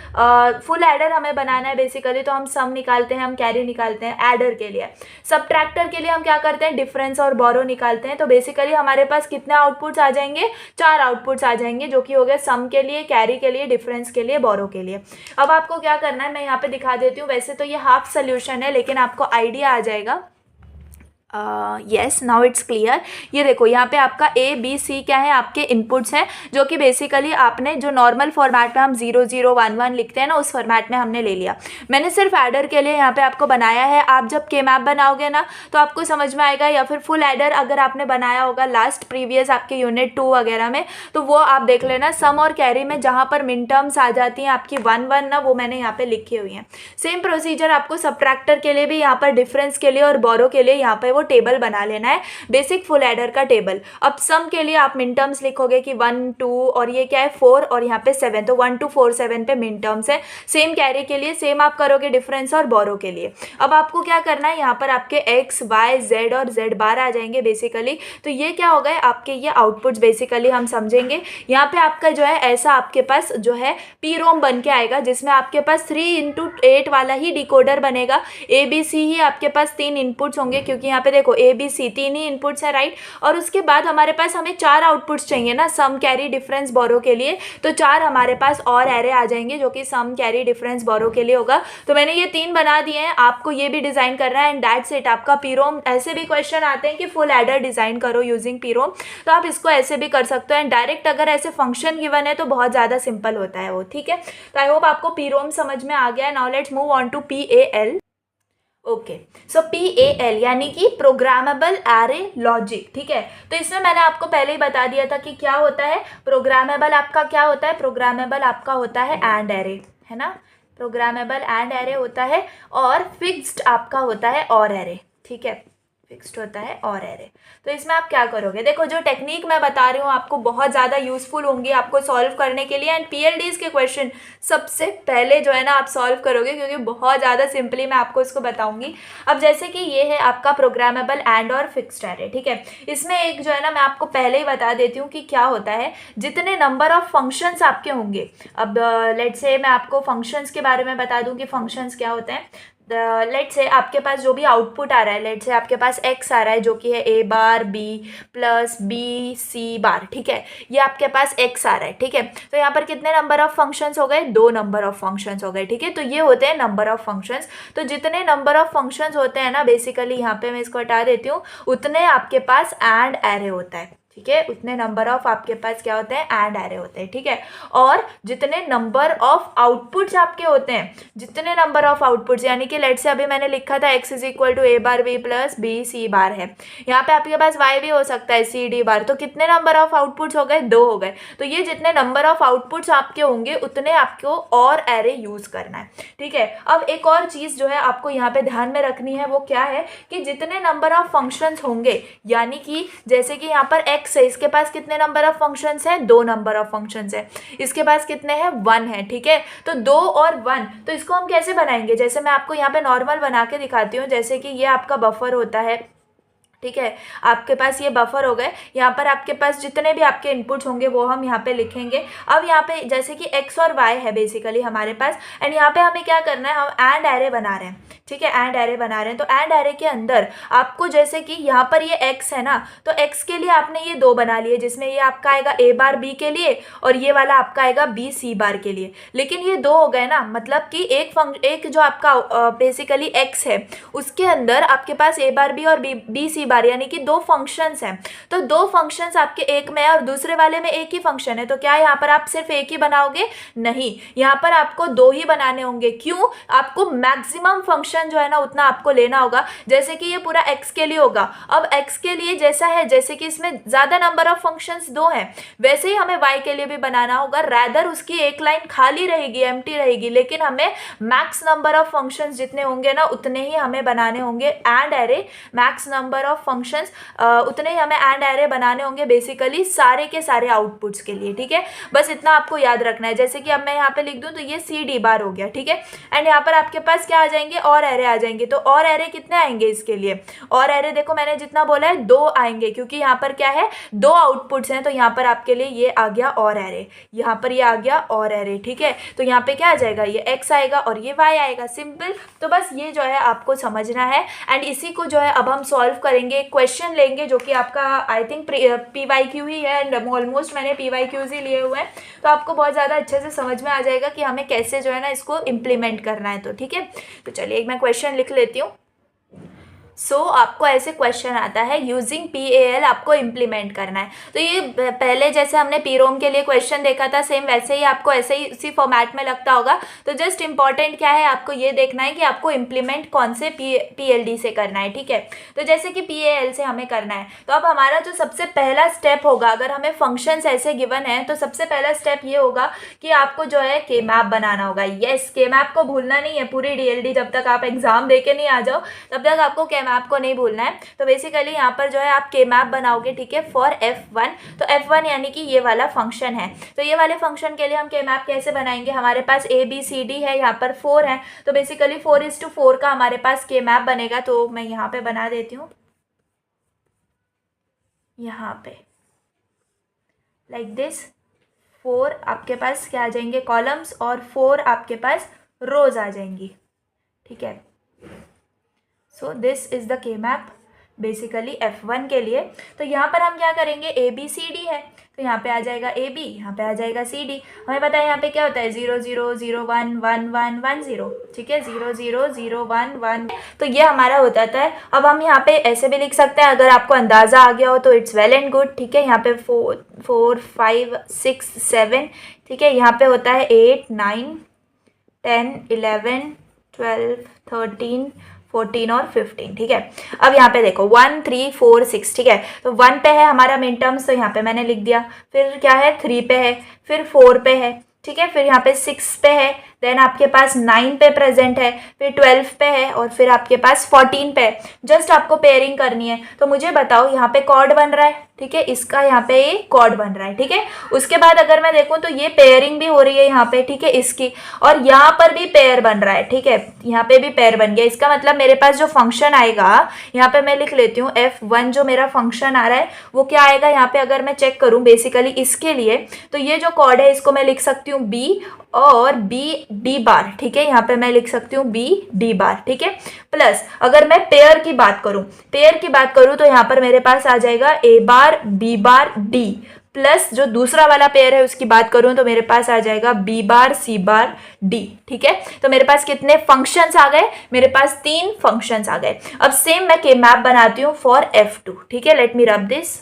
फुल एडर हमें बनाना है बेसिकली, तो हम सम निकालते हैं, हम कैरी निकालते हैं एडर के लिए। सबट्रैक्टर के लिए हम क्या करते हैं, डिफरेंस और बोरो निकालते हैं। तो बेसिकली हमारे पास कितने आउटपुट्स आ जाएंगे, 4 आउटपुट्स आ जाएंगे जो कि हो गए सम के लिए, कैरी के लिए, डिफरेंस के लिए, बोरो के लिए। अब आपको क्या करना है, मैं यहाँ पे दिखा देती हूँ। वैसे तो ये हाफ सोल्यूशन है लेकिन आपको आइडिया आ जाएगा। Yes, now it's clear. ये देखो यहाँ पे आपका ए बी सी क्या है, आपके इनपुट्स हैं जो कि बेसिकली आपने जो नॉर्मल फॉर्मेट में हम 0 0 1 1 लिखते हैं ना, उस फॉर्मेट में हमने ले लिया। मैंने सिर्फ एडर के लिए यहाँ पे आपको बनाया है। आप जब के मैप बनाओगे ना तो आपको समझ में आएगा, या फिर फुल एडर अगर आपने बनाया होगा लास्ट प्रीवियस आपके यूनिट 2 वगैरह में, तो वो आप देख लेना। सम और कैरी में जहाँ पर मिन टर्म्स आ जाती हैं आपकी 1 1 ना, वो मैंने यहाँ पे लिखी हुई हैं। सेम प्रोसीजर आपको सबट्रैक्टर के लिए भी यहाँ पर, डिफरेंस के लिए और बोरो के लिए यहाँ पे वो टेबल बना लेना है, बेसिक फुल एडर का टेबल। अब सम के लिए आप मिन टर्म्स लिखोगे कि 1 2 और ये क्या है 4 और यहाँ पे 7, तो 1 2 4 7 पे मिन टर्म्स है। सेम कैरी के लिए सेम आप करोगे, डिफरेंस और बोरो के लिए। अब आपको क्या करना है, यहाँ पर आपके एक्स वाई जेड और जेड बार आ जाएंगे बेसिकली। तो ये क्या हो गए आपके, ये आउटपुट्स बेसिकली हम समझेंगे। यहाँ पे आपका जो है ऐसा आपके पास जो है पीरोम बन के आएगा, जिसमें आपके पास 3 × 8 वाला ही डिकोडर बनेगा। ए बी सी ही आपके पास 3 इनपुट्स होंगे, क्योंकि यहाँ पे देखो ए बी सी 3 ही इनपुट्स है, राइट। और उसके बाद हमारे पास हमें 4 आउटपुट्स चाहिए ना, सम कैरी डिफरेंस बोरो के लिए। तो 4 हमारे पास और एरे आ जाएंगे जो कि सम कैरी डिफरेंस बोरो के लिए होगा। तो मैंने ये 3 बना दिए हैं, आपको ये भी डिजाइन करना है, एंड दैट्स इट। आपका पीरोम, ऐसे भी क्वेश्चन आते हैं कि फुल एडर डिजाइन करो यूजिंग पीरोम, तो आप इसको ऐसे भी कर सकते हो। एंड डायरेक्ट अगर ऐसे फंक्शन गिवन है तो बहुत ज्यादा सिंपल होता है वो। ठीक है, तो आई होप आपको पीरोम समझ में आ गया है। Now let's move on to PAL। Okay, so PAL यानी कि प्रोग्रामेबल एरे लॉजिक। ठीक है, तो इसमें मैंने आपको पहले ही बता दिया था कि क्या होता है प्रोग्रामेबल। आपका क्या होता है, प्रोग्रामेबल आपका होता है एंड एरे, है ना। प्रोग्रामेबल एंड एरे होता है, और फिक्स्ड आपका होता है और एरे। ठीक है, फिक्स्ड होता है और एरे। तो इसमें आप क्या करोगे, देखो जो टेक्निक मैं बता रही हूँ आपको बहुत ज़्यादा यूजफुल होंगी आपको सॉल्व करने के लिए। एंड PLDs के क्वेश्चन सबसे पहले जो है ना आप सॉल्व करोगे, क्योंकि बहुत ज़्यादा सिंपली मैं आपको इसको बताऊंगी। अब जैसे कि ये है आपका प्रोग्रामेबल एंड और फिक्स्ड एरे। ठीक है, इसमें एक जो है ना मैं आपको पहले ही बता देती हूँ कि क्या होता है। जितने नंबर ऑफ फंक्शंस आपके होंगे, अब लेट्स से मैं आपको फंक्शंस के बारे में बता दूँ कि फंक्शंस क्या होते हैं। लेट्स से आपके पास जो भी आउटपुट आ रहा है, लेट्स से आपके पास x आ रहा है जो कि है a bar b plus b c बार। ठीक है, ये आपके पास x आ रहा है। ठीक है, तो यहाँ पर कितने नंबर ऑफ फंक्शंस हो गए, 2 नंबर ऑफ फंक्शंस हो गए। ठीक है, तो ये होते हैं नंबर ऑफ फंक्शंस। तो जितने नंबर ऑफ फंक्शंस होते हैं ना, बेसिकली यहाँ पे मैं इसको हटा देती हूँ, उतने आपके पास एंड एरे होता है। ठीक है, उतने नंबर ऑफ आपके पास क्या होते हैं, एंड एरे होते हैं। ठीक है, और जितने नंबर ऑफ आउटपुट्स आपके होते हैं, जितने नंबर ऑफ आउटपुट्स, यानी कि लेट से अभी मैंने लिखा था x = a bar b plus b c बार है, यहाँ पे आपके पास y भी हो सकता है c d बार। तो कितने नंबर ऑफ आउटपुट्स हो गए, 2 हो गए। तो ये जितने नंबर ऑफ आउटपुट्स आपके होंगे उतने आपको और एरे यूज करना है। ठीक है, अब एक और चीज जो है आपको यहाँ पे ध्यान में रखनी है, वो क्या है कि जितने नंबर ऑफ फंक्शंस होंगे, यानी कि जैसे कि यहाँ पर x है, इसके पास कितने नंबर ऑफ फंक्शंस हैं, 2 नंबर ऑफ फंक्शंस है। इसके पास कितने हैं, 1 है। ठीक है, तो 2 और 1, तो इसको हम कैसे बनाएंगे, जैसे मैं आपको यहाँ पे नॉर्मल बना के दिखाती हूँ। जैसे कि ये आपका बफर होता है। ठीक है, आपके पास ये बफर हो गए, यहाँ पर आपके पास जितने भी आपके इनपुट्स होंगे वो हम यहाँ पे लिखेंगे। अब यहाँ पे जैसे कि x और y है बेसिकली हमारे पास, एंड यहाँ पे हमें क्या करना है, हम एंड एरे बना रहे हैं। ठीक है, एंड एरे बना रहे हैं। तो एंड एरे के अंदर आपको जैसे कि यहाँ पर ये x है ना, तो x के लिए आपने ये 2 बना लिए, जिसमें ये आपका आएगा a बार b के लिए और ये वाला आपका आएगा b c बार के लिए। लेकिन ये 2 हो गए ना, मतलब कि एक जो आपका बेसिकली x है उसके अंदर आपके पास a बार b और b c बार, यानी कि दो फंक्शंस हैं, तो दो फंक्शंस आपके एक में है और दूसरे वाले में एक ही फंक्शन है, तो क्या यहाँ पर आप सिर्फ एक ही बनाओगे? नहीं, यहाँ पर आपको दो ही बनाने होंगे। क्यों? आपको मैक्सिमम फंक्शन जो है ना उतना आपको लेना होगा। जैसे कि ये पूरा x के लिए होगा, अब x के लिए जैसा है, जैसे कि इसमें ज़्यादा नंबर ऑफ फंक्शंस दो हैं, वैसे ही हमें y के लिए भी बनाना होगा। रैदर उसकी एक लाइन खाली रहेगी, एम्प्टी रहेगी, लेकिन हमें मैक्स नंबर ऑफ फंक्शंस जितने होंगे ना उतने ही हमें बनाने होंगे and array. Max number of functions उतने ही हमें एंड एरे बनाने होंगे बेसिकली सारे के सारे आउटपुट्स के लिए, ठीक है। बस इतना आपको याद रखना है। जैसे कि अब मैं यहाँ पे लिख दूँ तो ये सी डी बार हो गया, ठीक है। एंड यहाँ पर आपके पास क्या आ जाएंगे? और एरे आ जाएंगे। तो और एरे कितने आएंगे इसके लिए? और एरे देखो मैंने जितना बोला है 2 आएंगे, क्योंकि यहाँ पर क्या है, 2 आउटपुट्स हैं, तो यहाँ पर आपके लिए ये आ गया और एरे, यहाँ पर ये आ गया और एरे, ठीक है। तो यहाँ पे क्या आ जाएगा? ये x आएगा और ये y आएगा, सिंपल। तो बस ये जो है आपको समझना है एंड इसी को जो है अब हम सॉल्व करेंगे। क्वेश्चन लेंगे जो कि आपका आई थिंक PYQ ही है एंड ऑलमोस्ट मैंने PYQs ही लिए हुए हैं, तो आपको बहुत ज़्यादा अच्छे से समझ में आ जाएगा कि हमें कैसे जो है ना इसको इम्प्लीमेंट करना है। तो ठीक है, तो चलिए एक मैं क्वेश्चन लिख लेती हूँ। आपको ऐसे क्वेश्चन आता है यूजिंग PAL आपको इम्प्लीमेंट करना है। तो ये पहले जैसे हमने PROM के लिए क्वेश्चन देखा था, सेम वैसे ही आपको ऐसे ही उसी फॉर्मेट में लगता होगा। तो जस्ट इंपॉर्टेंट क्या है, आपको ये देखना है कि आपको इम्प्लीमेंट कौन से PLD से करना है, ठीक है। तो जैसे कि PAL से हमें करना है, तो अब हमारा जो सबसे पहला स्टेप होगा, अगर हमें फंक्शंस ऐसे गिवन है तो सबसे पहला स्टेप ये होगा कि आपको जो है के मैप बनाना होगा। येस, के मैप को भूलना नहीं है। पूरी DLD जब तक आप एग्जाम दे के नहीं आ जाओ तब तक आपको के मैप को नहीं भूलना है। तो बेसिकली यहाँ पर जो है आप के मैप बनाओगे, ठीक है, फॉर F1। तो F1 यानी कि ये वाला फंक्शन है। तो ये वाले फंक्शन के लिए हम के मैप कैसे बनाएंगे? हमारे पास ABCD है, यहाँ पर 4 है, तो बेसिकली 4:4 का हमारे पास के मैप बनेगा। तो मैं यहाँ पे बना देती हूँ, यहाँ पे लाइक दिस। 4 आपके पास क्या आ जाएंगे? कॉलम्स, और 4 आपके पास रोज आ जाएंगी, ठीक है। सो दिस इज द के मैप बेसिकली F1 के लिए। तो यहाँ पर हम क्या करेंगे? ABCD है, तो यहाँ पे आ जाएगा AB, यहाँ पे आ जाएगा CD। हमें पता है यहाँ पे क्या होता है? 0 0 0 1 1 1 1 0, ठीक है, 0 0 0 1 1। तो ये हमारा होता है। अब हम यहाँ पे ऐसे भी लिख सकते हैं, अगर आपको अंदाज़ा आ गया हो तो इट्स वेल एंड गुड, ठीक है। यहाँ पे 4 5 6 7, ठीक है। यहाँ पे होता है 8 9 10 11 12 13 14 और 15, ठीक है। अब यहाँ पे देखो 1 3 4 6, ठीक है। तो 1 पे है हमारा मिन टर्म्स, तो यहाँ पे मैंने लिख दिया। फिर क्या है? 3 पे है, फिर 4 पे है, ठीक है, फिर यहाँ पे 6 पे है, देन आपके पास 9 पे प्रेजेंट है, फिर 12 पे है और फिर आपके पास 14 पे है। जस्ट आपको पेयरिंग करनी है। तो मुझे बताओ यहाँ पे कॉर्ड बन रहा है, ठीक है, इसका यहाँ पे ये कॉर्ड बन रहा है, ठीक है। उसके बाद अगर मैं देखूँ तो ये पेयरिंग भी हो रही है यहाँ पे, ठीक है, इसकी, और यहाँ पर भी पेयर बन रहा है, ठीक है, यहाँ पे भी पेयर बन गया। इसका मतलब मेरे पास जो फंक्शन आएगा, यहाँ पे मैं लिख लेती हूँ F1 जो मेरा फंक्शन आ रहा है वो क्या आएगा यहाँ पे? अगर मैं चेक करूँ बेसिकली इसके लिए, तो ये जो कॉर्ड है इसको मैं लिख सकती हूँ B और BD बार, ठीक है। यहाँ पे मैं लिख सकती हूँ BD बार, ठीक है। प्लस अगर मैं पेयर की बात करूँ तो यहाँ पर मेरे पास आ जाएगा A bar B bar D, plus जो दूसरा वाला पेयर है उसकी बात करूँ तो मेरे पास आ जाएगा B बार C बार D, ठीक है। तो मेरे पास कितने फंक्शंस आ गए? मेरे पास 3 फंक्शंस आ गए। अब सेम मैं के मैप बनाती हूँ फॉर F2, ठीक है। लेट मी रब दिस,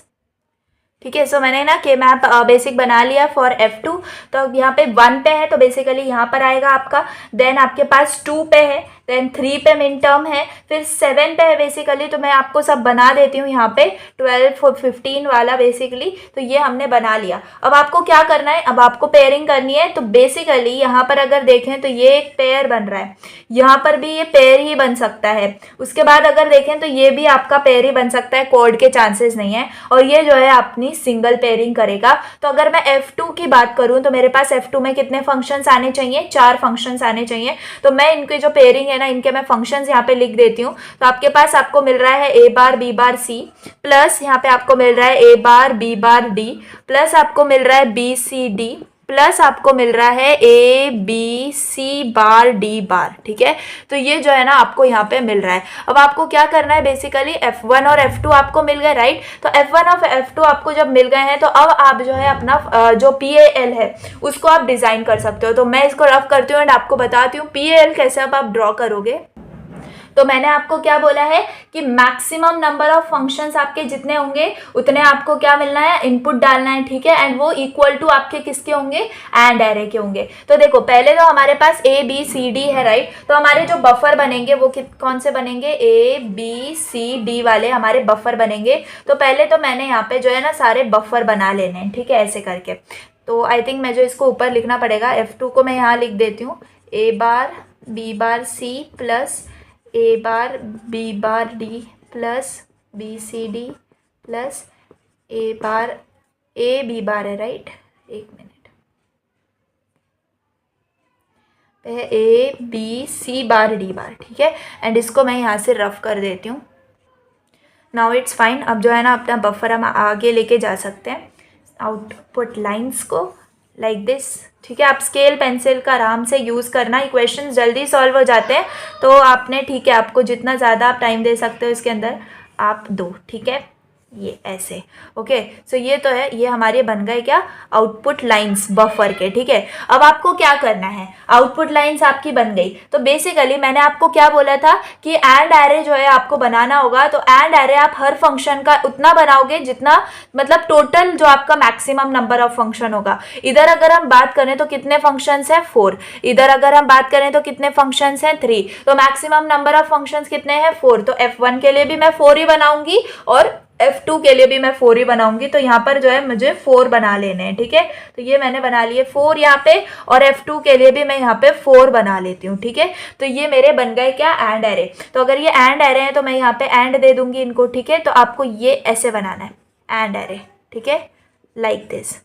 ठीक है। सो मैंने ना के मैप बेसिक बना लिया फॉर F2। तो अब यहाँ पे 1 पे है तो बेसिकली यहाँ पर आएगा आपका, देन आपके पास 2 पे है, देन 3 पे मिन टर्म है, फिर 7 पे है बेसिकली। तो मैं आपको सब बना देती हूँ यहाँ पे 12 और 15 वाला बेसिकली। तो ये हमने बना लिया। अब आपको क्या करना है? अब आपको पेयरिंग करनी है। तो बेसिकली यहाँ पर अगर देखें तो ये एक पेयर बन रहा है, यहाँ पर भी ये पेयर ही बन सकता है। उसके बाद अगर देखें तो ये भी आपका पेयर ही बन सकता है, कॉर्ड के चांसेस नहीं है, और ये जो है अपनी सिंगल पेयरिंग करेगा। तो अगर मैं F2 की बात करूँ तो मेरे पास F2 में कितने फंक्शंस आने चाहिए? 4 फंक्शंस आने चाहिए। तो मैं इनके जो पेयरिंग है ना, इनके मैं फंक्शंस यहाँ पे लिख देती हूँ। तो आपके पास आपको मिल रहा है A bar B bar C, plus यहाँ पे आपको मिल रहा है A bar B bar D, plus आपको मिल रहा है B C D, प्लस आपको मिल रहा है A B C bar D बार, ठीक है। तो ये जो है ना आपको यहाँ पे मिल रहा है। अब आपको क्या करना है? बेसिकली F1 और F2 आपको मिल गए, राइट। तो F1 और F2 आपको जब मिल गए हैं तो अब आप जो है अपना जो PAL है उसको आप डिज़ाइन कर सकते हो। तो मैं इसको रफ करती हूँ एंड आपको बताती हूँ PAL कैसे अब आप ड्रॉ करोगे। तो मैंने आपको क्या बोला है कि मैक्सिमम नंबर ऑफ फंक्शंस आपके जितने होंगे उतने आपको क्या मिलना है, इनपुट डालना है, ठीक है। एंड वो इक्वल टू आपके किसके होंगे, एंड एरे के होंगे। तो देखो पहले तो हमारे पास ए बी सी डी है, राइट। तो हमारे जो बफर बनेंगे वो कौन से बनेंगे, ए बी सी डी वाले हमारे बफर बनेंगे। तो पहले तो मैंने यहाँ पे जो है ना सारे बफर बना लेने हैं, ठीक है, ऐसे करके। तो आई थिंक मैं जो इसको ऊपर लिखना पड़ेगा, F2 को मैं यहाँ लिख देती हूँ, A bar B bar C plus A bar B bar D plus B C D plus A bar A B bar है, राइट। एक minute, A B C bar D bar, ठीक है। एंड इसको मैं यहाँ से रफ कर देती हूँ। Now it's fine. अब जो है ना अपना बफर हम आगे लेके जा सकते हैं, आउटपुट लाइंस को लाइक दिस, ठीक है। आप स्केल पेंसिल का आराम से यूज़ करना, इक्वेशंस जल्दी सॉल्व हो जाते हैं। तो आपने, ठीक है, आपको जितना ज़्यादा आप टाइम दे सकते हो इसके अंदर आप दो, ठीक है, ये ऐसे। ओके, सो ये तो है, ये हमारे बन गए क्या, आउटपुट लाइंस बफर के, ठीक है। अब आपको क्या करना है, आउटपुट लाइंस आपकी बन गई। तो बेसिकली मैंने आपको क्या बोला था कि एंड एरे जो है आपको बनाना होगा। तो एंड एरे आप हर फंक्शन का उतना बनाओगे जितना, मतलब टोटल जो आपका मैक्सिमम नंबर ऑफ फंक्शन होगा। इधर अगर हम बात करें तो कितने फंक्शंस हैं, 4। इधर अगर हम बात करें तो कितने फंक्शंस हैं, 3। तो मैक्सिमम नंबर ऑफ फंक्शंस कितने हैं, 4। तो F1 के लिए भी मैं 4 ही बनाऊंगी और F2 के लिए भी मैं 4 ही बनाऊंगी। तो यहाँ पर जो है मुझे 4 बना लेने हैं, ठीक है। तो ये मैंने बना लिए 4 यहाँ पे, और F2 के लिए भी मैं यहाँ पे 4 बना लेती हूँ, ठीक है। तो ये मेरे बन गए क्या, एंड एरे। तो अगर ये एंड एरे हैं तो मैं यहाँ पे एंड दे दूंगी इनको, ठीक है। तो आपको ये ऐसे बनाना है, एंड एरे, ठीक है, लाइक दिस।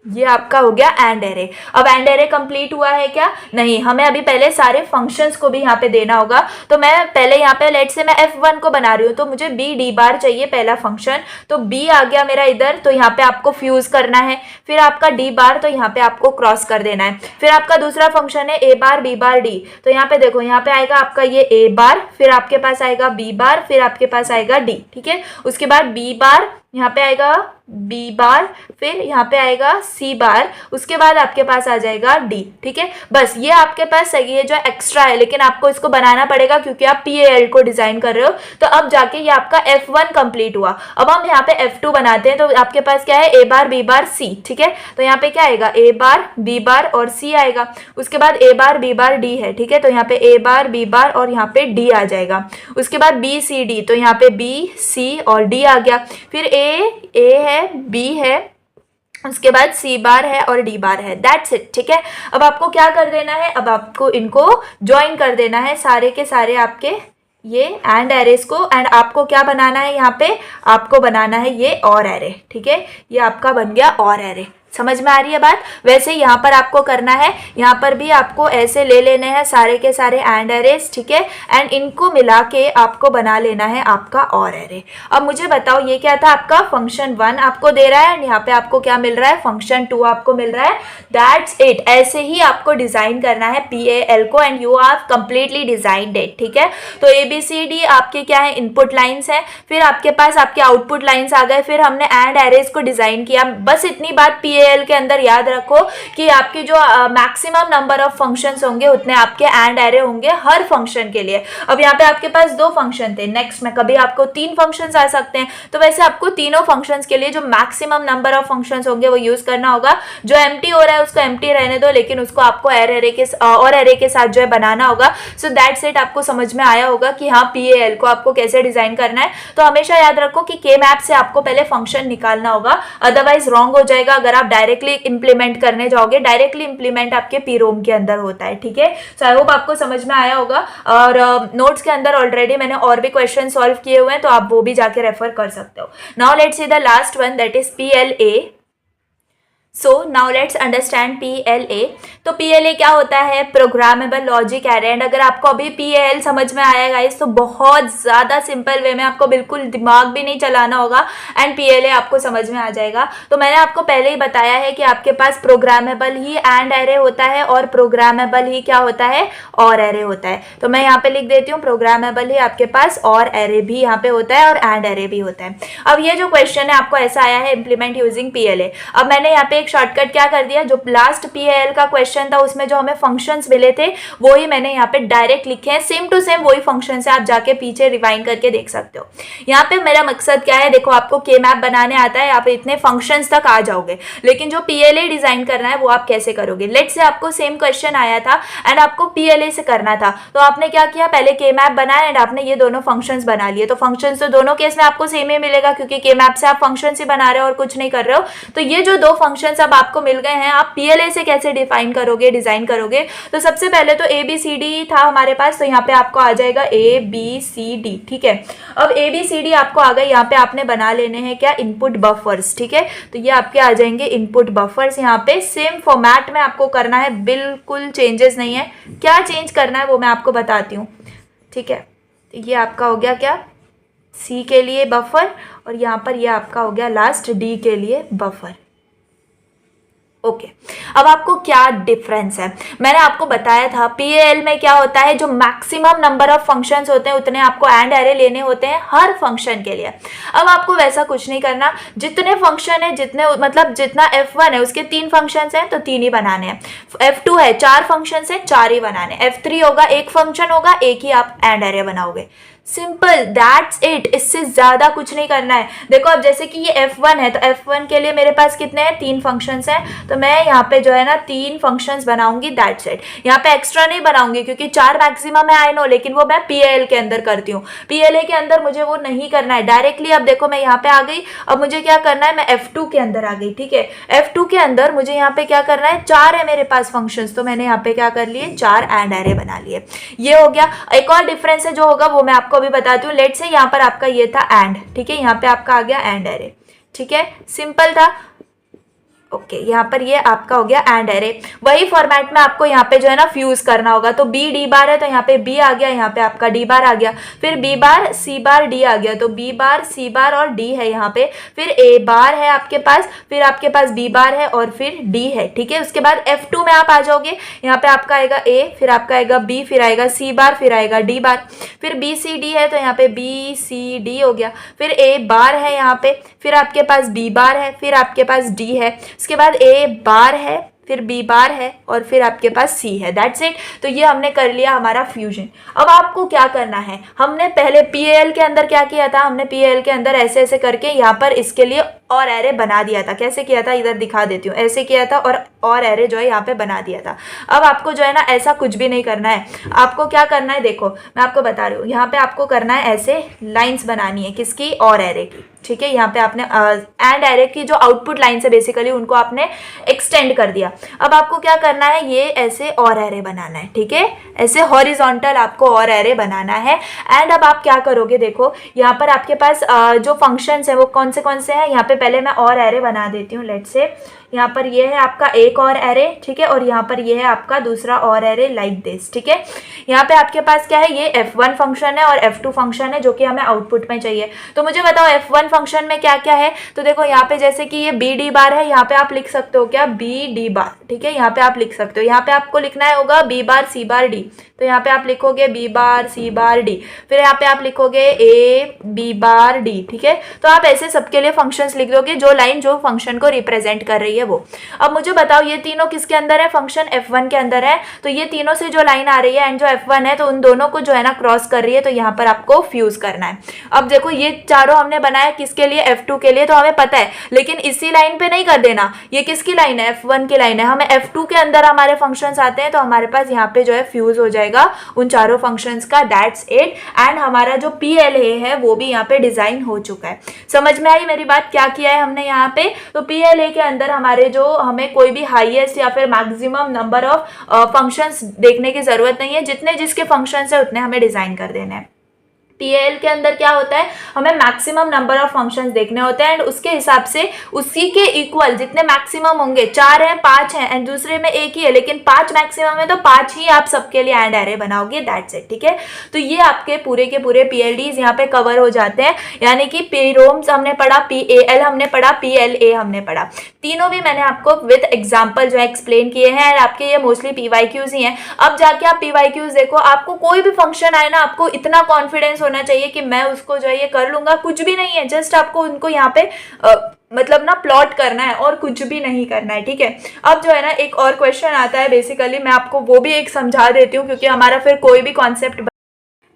ये आपका हो गया एंड एरे। अब एंड एरे कंप्लीट हुआ है क्या, नहीं, हमें अभी पहले सारे फंक्शंस को भी यहाँ पे देना होगा। तो मैं पहले यहाँ पे लेट से मैं F1 को बना रही हूँ, तो मुझे बी डी बार चाहिए पहला फंक्शन। तो बी आ गया मेरा इधर, तो यहाँ पे आपको फ्यूज करना है। फिर आपका डी बार, तो यहाँ पे आपको क्रॉस कर देना है। फिर आपका दूसरा फंक्शन है ए बार बी बार डी। तो यहाँ पे देखो, यहाँ पे आएगा आपका ये ए बार, फिर आपके पास आएगा बी बार, फिर आपके पास आएगा डी, ठीक है। उसके बाद बी बार, यहाँ पे आएगा बी बार, फिर यहाँ पे आएगा सी बार, उसके बाद आपके पास आ जाएगा डी, ठीक है। बस ये आपके पास सही है, जो एक्स्ट्रा है, लेकिन आपको इसको बनाना पड़ेगा क्योंकि आप PAL को डिजाइन कर रहे हो। तो अब जाके ये आपका F1 कंप्लीट हुआ। अब हम यहाँ पे F2 बनाते हैं। तो आपके पास क्या है, ए बार बी बार सी, ठीक है। तो यहाँ पे क्या आएगा, ए बार बी बार और सी आएगा। उसके बाद ए बार बी बार डी है, ठीक है। तो यहाँ पे ए बार बी बार और यहाँ पे डी आ जाएगा। उसके बाद बी सी डी, तो यहाँ पे बी सी और डी आ गया। फिर ए है, बी है, उसके बाद सी बार है और डी बार है। दैट्स इट, ठीक है। अब आपको क्या कर देना है, अब आपको इनको ज्वाइन कर देना है, सारे के सारे आपके ये एंड एरेस को। एंड आपको क्या बनाना है, यहाँ पे आपको बनाना है ये और एरे, ठीक है। ये आपका बन गया और एरे। समझ में आ रही है बात। वैसे यहाँ पर आपको करना है, यहाँ पर भी आपको ऐसे ले लेने हैं सारे के सारे एंड एरेस, ठीक है। एंड इनको मिला के आपको बना लेना है आपका और एरे। अब मुझे बताओ, ये क्या था आपका, फंक्शन 1 आपको दे रहा है, एंड यहाँ पे आपको क्या मिल रहा है, फंक्शन 2 आपको मिल रहा है। That's it. ऐसे ही आपको डिजाइन करना है PAL को, and you have completely designed it, ठीक है। तो ABCD आपके क्या है, इनपुट लाइन्स है। फिर आपके पास आपके आउटपुट लाइन्स आ गए। फिर हमने एंड एरेस को डिजाइन किया। बस इतनी बात PAL के अंदर याद रखो कि आपकी जो मैक्सिमम नंबर ऑफ फंक्शंस होंगे उतने आपके एंड एरे होंगे हर फंक्शन के लिए। अब यहाँ पे आपके पास 2 फंक्शन थे, नेक्स्ट में कभी आपको 3 फंक्शंस आ सकते हैं। तो वैसे आपको तीनों फंक्शंस के लिए जो मैक्सिमम नंबर ऑफ फंक्शंस होंगे वो यूज करना होगा। जो एम्प्टी हो रहा है उसको एम्प्टी रहने दो, लेकिन उसको आपको और एरे के साथ जो है बनाना होगा। So that's it. आपको समझ में आया होगा कि हाँ PAL को आपको कैसे डिजाइन करना है। तो हमेशा याद रखो कि के मैप से आपको पहले फंक्शन निकालना होगा, अदरवाइज रॉन्ग हो जाएगा अगर आप डायरेक्टली इंप्लीमेंट करने जाओगे। डायरेक्टली इंप्लीमेंट आपके PROM के अंदर होता है, ठीक है। सो आई होप आपको समझ में आया होगा। और नोट्स के अंदर ऑलरेडी मैंने और भी क्वेश्चन सॉल्व किए हुए हैं, तो आप वो भी जाके रेफर कर सकते हो। Now let's see the last one, that is PLA। So now let's understand PLA। तो PLA क्या होता है, प्रोग्रामेबल लॉजिक एरे। एंड अगर आपको अभी PAL समझ में आया गाइस, तो बहुत ज़्यादा सिंपल वे में, आपको बिल्कुल दिमाग भी नहीं चलाना होगा, एंड PLA आपको समझ में आ जाएगा। तो मैंने आपको पहले ही बताया है कि आपके पास प्रोग्रामेबल ही एंड एरे होता है, और प्रोग्रामेबल ही क्या होता है, और एरे होता है। तो मैं यहाँ पे लिख देती हूँ, प्रोग्रामेबल ही आपके पास और एरे भी यहाँ पे होता है, और एंड एरे भी होता है। अब ये जो क्वेश्चन है आपको ऐसा आया है, इम्प्लीमेंट यूजिंग PLA। अब मैंने यहाँ पे एक शॉर्टकट क्या कर दिया, जो लास्ट PAL का क्वेश्चन था उसमें जो हमें फंक्शंस मिले थे वो ही मैंने यहाँ पे डायरेक्ट लिखे हैं, सेम टू सेम वही फंक्शन है, आप जाके पीछे रिवाइंड करके देख सकते हो। यहाँ पे मेरा मकसद क्या है, देखो आपको के मैप बनाने आता है, आप इतने फंक्शंस तक आ जाओगे, लेकिन जो PLA डिजाइन करना है वो आप कैसे करोगे। लेट्स से आपको सेम क्वेश्चन आया था एंड आपको PLA से करना था, तो आपने क्या किया, पहले के मैप बनाया एंड आपने ये दोनों फंक्शंस बना लिए। तो फंक्शंस तो दोनों केस में आपको सेम ही मिलेगा, क्योंकि के मैप से आप फंक्शन ही बना रहे हो और कुछ नहीं कर रहे हो। तो ये जो दो फंक्शंस अब आपको मिल गए हैं, आप PLA से कैसे डिफाइन करोगे, डिजाइन करोगे। तो सबसे पहले तो ABCD था हमारे पास, तो यहाँ पे आपको आ जाएगा ABCD, ठीक है। अब ABCD आपको आ गई, यहाँ पे आपने बना लेने हैं क्या, इनपुट बफर्स, ठीक है। तो ये आपके आ जाएंगे इनपुट बफर्स, यहाँ पे सेम फॉर्मेट में आपको करना है, बिल्कुल चेंजेस नहीं है। क्या चेंज करना है वो मैं आपको बताती हूँ, ठीक है। ये आपका हो गया क्या, C के लिए बफर, और यहाँ पर ये आपका हो गया लास्ट D के लिए बफर। ओके अब आपको क्या डिफरेंस है, मैंने आपको बताया था PAL में क्या होता है, जो मैक्सिमम नंबर ऑफ फंक्शंस होते हैं उतने आपको एंड एरे लेने होते हैं हर फंक्शन के लिए। अब आपको वैसा कुछ नहीं करना, जितने फंक्शन है, जितने मतलब जितना F1 है उसके 3 फंक्शंस हैं तो 3 ही बनाने हैं, F2 है 4 फंक्शंस है 4 ही बनाने, F3 होगा 1 फंक्शन होगा 1 ही आप एंड एरे बनाओगे। सिंपल, दैट्स इट, इससे ज्यादा कुछ नहीं करना है। देखो अब जैसे कि ये F1 है, तो F1 के लिए मेरे पास कितने हैं, 3 फंक्शंस हैं, तो मैं यहाँ पे जो है ना 3 फंक्शंस बनाऊंगी, दैट्स इट। यहाँ पे एक्स्ट्रा नहीं बनाऊंगी क्योंकि 4 मैक्सिमम है, आई नो, लेकिन वो मैं PAL के अंदर करती हूँ। PLA के अंदर मुझे वो नहीं करना है डायरेक्टली। अब देखो मैं यहाँ पे आ गई, अब मुझे क्या करना है, मैं F2 के अंदर आ गई, ठीक है। F2 के अंदर मुझे यहाँ पे क्या करना है, 4 है मेरे पास फंक्शंस, तो मैंने यहाँ पे क्या कर लिए, 4 एंड एरे बना लिए। ये हो गया। एक और डिफरेंस है जो होगा वो मैं आपको अभी बताती हूँ। लेट से यहाँ पर आपका ये था एंड, ठीक है, यहाँ पे आपका आ गया एंड एरे, ठीक है, सिंपल था। ओके यहाँ पर ये आपका हो गया एंड एरे। वही फॉर्मेट में आपको यहाँ पे जो है ना फ्यूज करना होगा। तो B D बार है तो यहाँ पे B आ गया, यहाँ पे आपका D बार आ गया, फिर B बार C बार D आ गया, तो B बार C बार और D है यहाँ पे, फिर A बार है आपके पास, फिर आपके पास B बार है और फिर D है, ठीक है। उसके बाद F2 में आप आ जाओगे, यहाँ पे आपका आएगा A, फिर आपका आएगा B, फिर आएगा C बार, फिर आएगा D बार, फिर B C D है तो यहाँ पे B C D हो गया, फिर A बार है यहाँ पे, फिर आपके पास B बार है, फिर आपके पास D है, उसके बाद A बार है, फिर B बार है और फिर आपके पास C है, दैट्स इट। तो ये हमने कर लिया हमारा फ्यूजन। अब आपको क्या करना है, हमने पहले PAL के अंदर क्या किया था, हमने PAL के अंदर ऐसे ऐसे करके यहाँ पर इसके लिए और एरे बना दिया था। कैसे किया था, इधर दिखा देती हूँ, ऐसे किया था और एरे जो है यहाँ पे बना दिया था। अब आपको जो है ना ऐसा कुछ भी नहीं करना है। आपको क्या करना है, देखो मैं आपको बता रही हूँ, यहाँ पे आपको करना है ऐसे लाइंस बनानी है, किसकी, और एरे की, ठीक है। यहाँ पे आपने एंड एरे की जो आउटपुट लाइन्स है बेसिकली उनको आपने एक्सटेंड कर दिया। अब आपको क्या करना है, ये ऐसे और एरे बनाना है, ठीक है, ऐसे हॉरिजॉन्टल आपको और एरे बनाना है। एंड अब आप क्या करोगे, देखो यहाँ पर आपके पास जो फंक्शंस है वो कौन से हैं। यहाँ पे पहले मैं और एरे बना देती हूँ। लेट्स से यहाँ पर ये है आपका एक और एरे, ठीक है, और यहाँ पर ये है आपका दूसरा और एरे, लाइक दिस, ठीक है। यहाँ पे आपके पास क्या है, ये F1 फंक्शन है और F2 फंक्शन है जो कि हमें आउटपुट में चाहिए। तो मुझे बताओ F1 फंक्शन में क्या क्या है। तो देखो यहाँ पे जैसे कि ये B D बार है, यहाँ पे आप लिख सकते हो क्या, B D बार, ठीक है, यहाँ पे आप लिख सकते हो। यहाँ पे आपको लिखना है होगा B बार C बार D, तो यहाँ पे आप लिखोगे B बार C बार D, फिर यहाँ पे आप लिखोगे A B बार D, ठीक है। तो आप ऐसे सबके लिए फंक्शंस लिख दोगे, जो लाइन जो फंक्शन को रिप्रेजेंट कर रही है वो। अब मुझे बताओ ये तीनों किसके अंदर है, फंक्शन F1 के अंदर है। तो ये तीनों से जो लाइन आ रही है एंड जो F1 है, तो उन दोनों को जो है ना क्रॉस कर रही है, तो यहाँ पर आपको फ्यूज करना है। अब देखो ये चारों हमने बनाया किसके लिए, F2 के लिए, तो हमें पता है, लेकिन इसी लाइन पे नहीं कर देना। ये किसकी लाइन है, F1 की लाइन है। हमें F2 के अंदर हमारे फंक्शंस आते हैं, तो हमारे पास यहाँ पे जो है फ्यूज हो जाएगा उन चारों फंक्शंस का, दैट्स इट। एंड हमारा जो PLA है वो भी यहाँ पे डिजाइन हो चुका है। समझ में आई मेरी बात, क्या किया है हमने यहाँ पे। तो PLA के अंदर हमारे जो हमें कोई भी हाईएस्ट या फिर मैक्सिमम नंबर ऑफ फंक्शंस देखने की जरूरत नहीं है, जितने जिसके फंक्शंस है उतने हमें डिजाइन कर देने हैं। PAL के अंदर क्या होता है, हमें मैक्सिमम नंबर ऑफ फंक्शंस देखने होते हैं एंड उसके हिसाब से उसी के इक्वल जितने मैक्सिमम होंगे, 4 हैं 5 हैं एंड दूसरे में एक ही है लेकिन 5 मैक्सिमम है, तो 5 ही आप सबके लिए एंड एरे बनाओगे, दैट्स इट, ठीक है। तो ये आपके पूरे के पूरे PLDs यहाँ पे कवर हो जाते हैं, यानी कि PROMs हमने पढ़ा, PAL हमने पढ़ा, PLA हमने पढ़ा। तीनों भी मैंने आपको विद एग्जाम्पल जो है एक्सप्लेन किए हैं एंड आपके ये मोस्टली PYQs ही हैं। अब जाके आप PYQs देखो, आपको कोई भी फंक्शन आए ना, आपको इतना कॉन्फिडेंस होना चाहिए कि मैं उसको जो है ये कर लूँगा, कुछ भी नहीं है। जस्ट आपको उनको यहाँ पे मतलब ना प्लॉट करना है और कुछ भी नहीं करना है, ठीक है। अब जो है ना एक और क्वेश्चन आता है, बेसिकली मैं आपको वो भी एक समझा देती हूँ क्योंकि हमारा फिर कोई भी कॉन्सेप्ट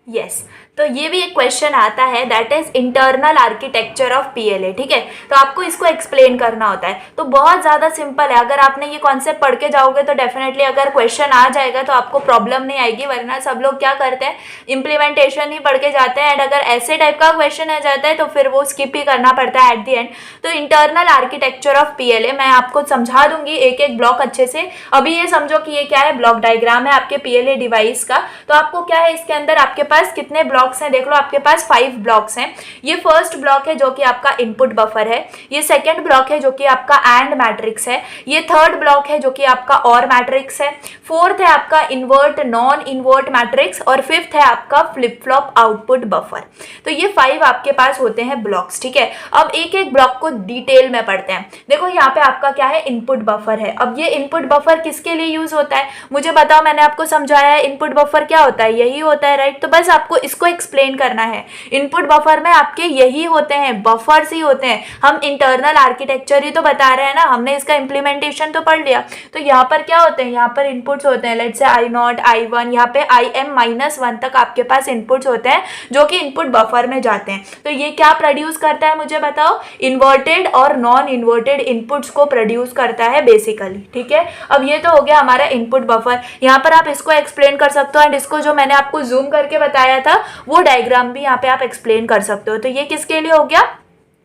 यस तो ये भी एक क्वेश्चन आता है, that is internal architecture of PLA, ठीक है। तो आपको इसको एक्सप्लेन करना होता है। तो बहुत ज़्यादा सिंपल है, अगर आपने ये कॉन्सेप्ट पढ़ के जाओगे तो डेफिनेटली अगर क्वेश्चन आ जाएगा तो आपको प्रॉब्लम नहीं आएगी, वरना सब लोग क्या करते हैं इम्प्लीमेंटेशन ही पढ़ के जाते हैं, एंड अगर ऐसे टाइप का क्वेश्चन आ जाता है तो फिर वो स्किप ही करना पड़ता है एट द एंड। तो इंटरनल आर्किटेक्चर ऑफ पीएलए मैं आपको समझा दूंगी एक एक ब्लॉक अच्छे से। अभी ये समझो कि ये क्या है, ब्लॉक डायग्राम है आपके पीएलए डिवाइस का। तो आपको क्या है, इसके अंदर आपके पास कितने ब्लॉक्स हैं, देख लो आपके पास 5 ब्लॉक्स हैं। ये फर्स्ट ब्लॉक है जो कि आपका इनपुट बफर है, ये सेकंड ब्लॉक है जो कि आपका एंड मैट्रिक्स है, ये थर्ड ब्लॉक है जो कि आपका और मैट्रिक्स है, फोर्थ है आपका इन्वर्ट नॉन इन्वर्ट मैट्रिक्स, और फिफ्थ है आपका फ्लिप फ्लॉप आउटपुट बफर। तो ये 5 आपके पास होते हैं ब्लॉक्स, ठीक है। अब एक एक ब्लॉक को डिटेल में पढ़ते हैं। देखो यहाँ पे आपका क्या है, इनपुट बफर है। अब ये इनपुट बफर किसके लिए यूज होता है मुझे बताओ, मैंने आपको समझाया है इनपुट बफर क्या होता है, यही होता है, राइट। तो बस आपको इसको एक्सप्लेन करना है। इनपुट बफर में आपके यही होते हैं, बफर्स ही होते हैं। हम इंटरनल आर्किटेक्चर ही तो बता रहे हैं ना, हमने इसका इंप्लीमेंटेशन तो पढ़ लिया। तो यहाँ पर क्या होते हैं, यहाँ पर इनपुट्स होते हैं, लेट्स से I0 I1, यहाँ पे IM-1 तक आपके पास इनपुट्स होते हैं जो कि इनपुट बफर में जाते हैं। तो ये क्या प्रोड्यूस करता है मुझे बताओ, इन्वर्टेड और नॉन इन्वर्टेड इनपुट्स को प्रोड्यूस करता है बेसिकली, ठीक है। अब ये तो हो गया हमारा इनपुट बफर। यहाँ पर आप इसको एक्सप्लेन कर सकते हो, एंड इसको जो मैंने आपको जूम करके बताया था वो डायग्राम भी यहाँ पे आप एक्सप्लेन कर सकते हो। तो ये किसके लिए हो गया,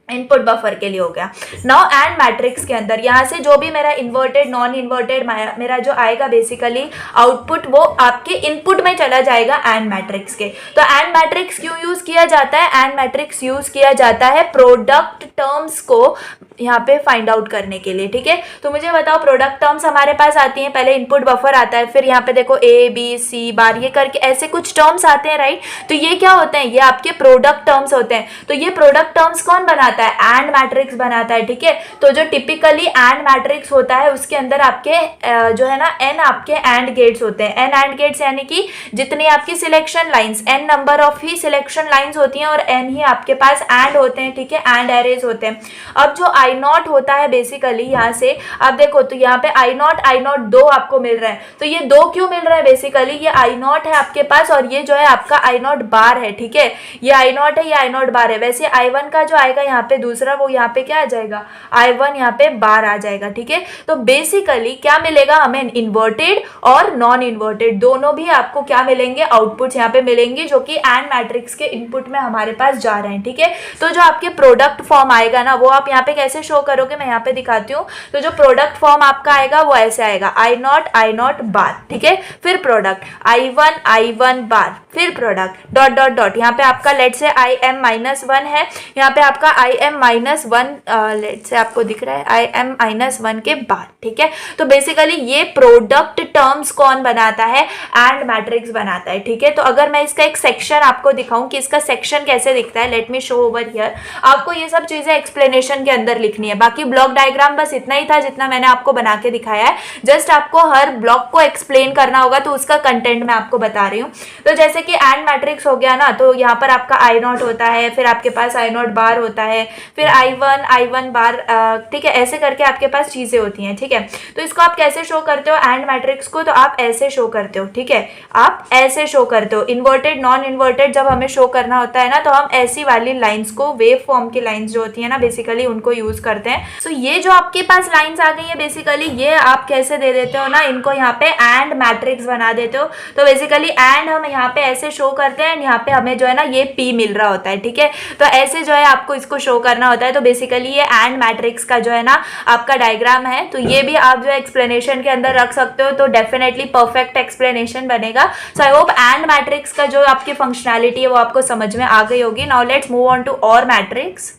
इनपुट बफर के लिए हो गया। नाउ एंड मैट्रिक्स के अंदर यहाँ से जो भी मेरा इन्वर्टेड नॉन इन्वर्टेड मेरा जो आएगा बेसिकली आउटपुट, वो आपके इनपुट में चला जाएगा एंड मैट्रिक्स के। तो एंड मैट्रिक्स क्यों यूज किया जाता है, एंड मैट्रिक्स यूज किया जाता है प्रोडक्ट टर्म्स को यहाँ पे फाइंड आउट करने के लिए, ठीक है। तो मुझे बताओ प्रोडक्ट टर्म्स हमारे पास आती हैं, पहले इनपुट बफर आता है, फिर यहाँ पे देखो A B C बार ये करके ऐसे कुछ टर्म्स आते हैं, राइट। तो ये क्या होते हैं, ये आपके प्रोडक्ट टर्म्स होते हैं। तो ये प्रोडक्ट टर्म्स कौन बनाता है, एंड मैट्रिक्स बनाता है, ठीक है। तो जो टिपिकली एंड मैट्रिक्स होता है उसके अंदर आपके जो है ना n आपके एंड गेट्स होते हैं। n एंड गेट्स यानी कि जितनी आपकी selection lines, n number of he selection lines होती हैं और n ही आपके पास एंड होते हैं, ठीक है, एंड एरेज होते हैं। अब जो I0 होता है बेसिकली यहाँ से आप देखो तो यहाँ पे I0 2 आपको मिल रहा है। तो ये 2 क्यों मिल रहा है, बेसिकली ये I0 है आपके पास और ये जो है आपका I0 बार है, ठीक है। ये I0 है, ये I0 बार है। वैसे I1 का जो आएगा यहाँ पे दूसरा, वो यहाँ पे क्या आ जाएगा, I1 यहाँ पे बार आ जाएगा, ठीक है। तो बेसिकली क्या मिलेगा हमें, इन्वर्टेड और नॉन इन्वर्टेड दोनों भी आपको क्या मिलेंगे, आउटपुट्स यहाँ पे मिलेंगे जो कि एंड मैट्रिक्स के इनपुट में हमारे पास जा रहे हैं, ठीक है। तो जो आपके प्रोडक्ट फॉर्म आएगा ना, वो आप यहाँ पे कैसे शो करोगे, मैं यहाँ पे दिखाती हूँ। तो जो प्रोडक्ट फॉर्म आपका आएगा वो ऐसे आएगा, I0 बार, ठीक है, फिर प्रोडक्ट I1 बार, फिर प्रोडक्ट डॉट डॉट डॉट। यहाँ पे आपका लेट से IM-1 है, यहाँ पे आपका IM-1 लेट से आपको दिख रहा है IM-1 के बाद, ठीक है। तो बेसिकली ये प्रोडक्ट टर्म्स कौन बनाता है, एंड मैट्रिक्स बनाता है, ठीक है। तो अगर मैं इसका एक सेक्शन आपको दिखाऊं कि इसका सेक्शन कैसे दिखता है, let me show over here. आपको ये सब चीजें एक्सप्लेनेशन के अंदर लिखनी है। बाकी ब्लॉक डायग्राम बस इतना ही था जितना मैंने आपको बना के दिखाया है। जस्ट आपको हर ब्लॉक को एक्सप्लेन करना होगा, तो उसका कंटेंट मैं आपको बता रही हूँ। तो जैसे कि एंड मैट्रिक्स हो गया ना, तो यहाँ पर आपका I0 होता है, फिर आपके पास I0 बार होता है, फिर I1 बार, ठीक है, ऐसे करके आपके पास चीजें होती हैं, ठीक है। तो इसको आप कैसे शो करते हो एंड मैट्रिक्स को, तो आप ऐसे शो करते हो, ठीक है, आप ऐसे शो करते हो। इन्वर्टेड नॉन इन्वर्टेड जब हमें शो करना होता है ना, तो हम ऐसी वाली लाइंस को, वेव फॉर्म की लाइंस जो होती है ना बेसिकली, उनको यूज करते हैं। सो ये जो आपके पास लाइंस आ गई है बेसिकली, ये आप कैसे दे देते हो ना, इनको यहाँ पे एंड मैट्रिक्स बना देते हो। तो बेसिकली एंड हम यहाँ पे ऐसे शो करते हैं, यहाँ पे हमें जो है ना ये P मिल रहा होता है, ठीक है। तो ऐसे जो है आपको इसको शो करना होता है। तो बेसिकली ये एंड मैट्रिक्स का जो है ना आपका डायग्राम है। तो ये भी आप जो है एक्सप्लेनेशन के अंदर रख सकते हो, तो डेफिनेटली परफेक्ट एक्सप्लेनेशन बनेगा। सो आई होप एंड मैट्रिक्स का जो आपकी फंक्शनैलिटी है वो आपको समझ में आ गई होगी। Now let's move on to OR matrix.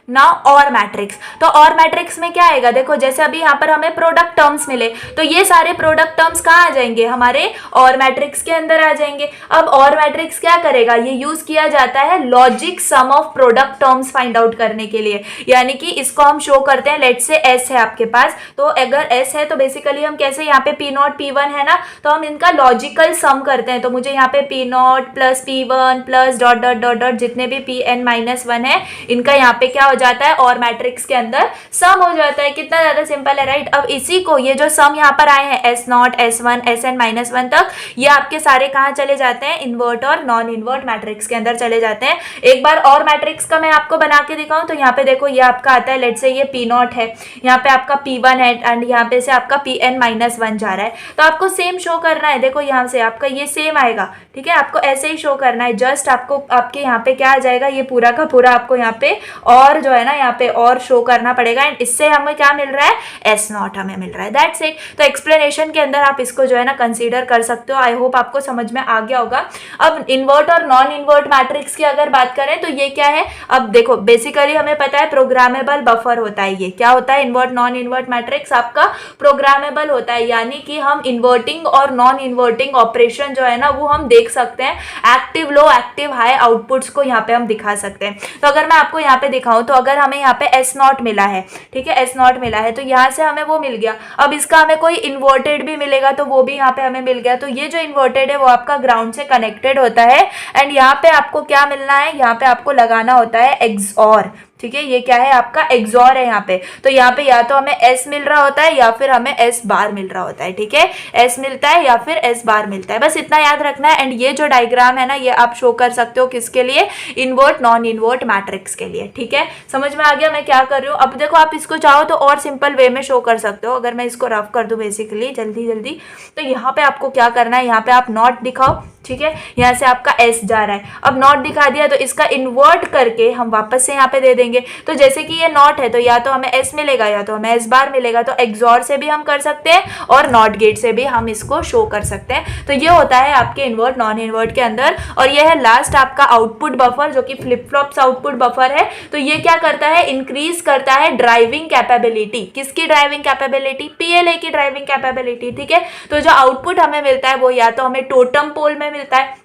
NOR matrix. तो और मैट्रिक्स में क्या आएगा, देखो जैसे अभी यहाँ पर हमें प्रोडक्ट टर्म्स मिले, तो ये सारे प्रोडक्ट टर्म्स कहाँ आ जाएंगे, हमारे और मैट्रिक्स के अंदर आ जाएंगे। अब और मैट्रिक्स क्या करेगा, ये यूज किया जाता है logic sum of product terms find out करने के लिए, यानी कि इसको हम शो करते हैं, लेट से एस है आपके पास, तो अगर एस है तो बेसिकली हम कैसे, यहाँ पे पी नॉट पी वन है ना, तो हम इनका लॉजिकल सम करते हैं। तो मुझे यहाँ पे P not plus P one plus dot dot dot dot जितने भी पी एन माइनस वन है, इनका यहाँ पे क्या हो जाता है, और मैट्रिक्स के अंदर सम हो जाता है। कितना ज्यादा सिंपल है, राइट। अब इसी को, ये जो सम यहाँ पर आए हैं S not S one S N minus one तक, ये आपके सारे कहाँ चले जाते हैं, इन्वर्ट और नॉन इन्वर्ट मैट्रिक्स के अंदर चले जाते हैं। एक बार और मैट्रिक्स का मैं आपको बना के दिखाऊं तो यहाँ पे देखो, ये आपका आता है, लेट से ये पी नॉट है, यहाँ पे आपका पी वन है, एंड यहाँ पे से आपका पी एन माइनस वन जा रहा है। तो आपको सेम शो करना है, देखो यहाँ से आपका ये सेम आएगा, ठीक है, आपको ऐसे ही शो करना है। जस्ट आपको आपके यहाँ पे क्या आ जाएगा, ये पूरा का पूरा आपको यहाँ पे और जो है ना, यहाँ पे और शो करना पड़ेगा, एंड इससे हमें क्या मिल रहा है, एस नॉट हमें मिल रहा है। That's it. तो एक्सप्लेनेशन के अंदर आप इसको जो है ना कंसीडर कर सकते हो। आई होप आपको समझ में आ गया होगा। अब इन्वर्ट और नॉन इन्वर्ट मैट्रिक्स की अगर बात करें तो ये क्या है, अब देखो बेसिकली हमें पता है प्रोग्रामेबल बफर होता है। ये क्या होता है, इन्वर्ट नॉन इन्वर्ट मैट्रिक्स आपका प्रोग्रामेबल होता है, यानी कि हम इन्वर्टिंग और नॉन इन्वर्टिंग ऑपरेशन जो है ना वो हम देख सकते हैं, active low active high outputs को यहाँ पे हम दिखा सकते हैं। तो अगर मैं आपको यहाँ पे दिखाऊं तो अगर हमें यहाँ पे एस नॉट मिला है, ठीक है, एस नॉट मिला है, तो यहाँ से हमें वो मिल गया। अब इसका हमें कोई इन्वर्टेड भी मिलेगा तो वो भी यहाँ पे हमें मिल गया। तो ये जो इन्वर्टेड है वो आपका ग्राउंड से कनेक्टेड होता है, एंड यहाँ पे आपको क्या मिलना है, यहाँ पे आपको लगाना होता है एक्सऑर, ठीक है, ये क्या है आपका एक्सऑर है यहाँ पे। तो यहाँ पे या तो हमें एस मिल रहा होता है या फिर हमें एस बार मिल रहा होता है, ठीक है, एस मिलता है या फिर एस बार मिलता है, बस इतना याद रखना है। एंड ये जो डायग्राम है ना, ये आप शो कर सकते हो किसके लिए, इन्वर्ट नॉन इन्वर्ट मैट्रिक्स के लिए, ठीक है। समझ में आ गया मैं क्या कर रही हूँ। अब देखो आप इसको चाहो तो और सिंपल वे में शो कर सकते हो। अगर मैं इसको रफ कर दूं बेसिकली जल्दी जल्दी, तो यहाँ पे आपको क्या करना है, यहाँ पे आप नॉट दिखाओ, ठीक है, यहाँ से आपका एस जा रहा है। अब नॉट दिखा दिया तो इसका इन्वर्ट करके हम वापस से यहाँ पे दे देंगे। तो जैसे कि ये नॉट है तो या तो हमें एस मिलेगा या तो हमें एस बार मिलेगा। तो एक्सऑर से भी हम कर सकते हैं और नॉट गेट से भी हम इसको शो कर सकते हैं। तो ये होता है आपके इन्वर्ट नॉन इन्वर्ट के अंदर। और ये है लास्ट आपका आउटपुट बफर, जो कि फ्लिप फ्लॉप्स आउटपुट बफर है। तो ये क्या करता है, इंक्रीज करता है ड्राइविंग कैपेबिलिटी। किसकी ड्राइविंग कैपेबिलिटी, पीएलए की ड्राइविंग कैपेबिलिटी, ठीक है। तो जो आउटपुट हमें मिलता है वो या तो हमें टोटम पोल में मिलता है,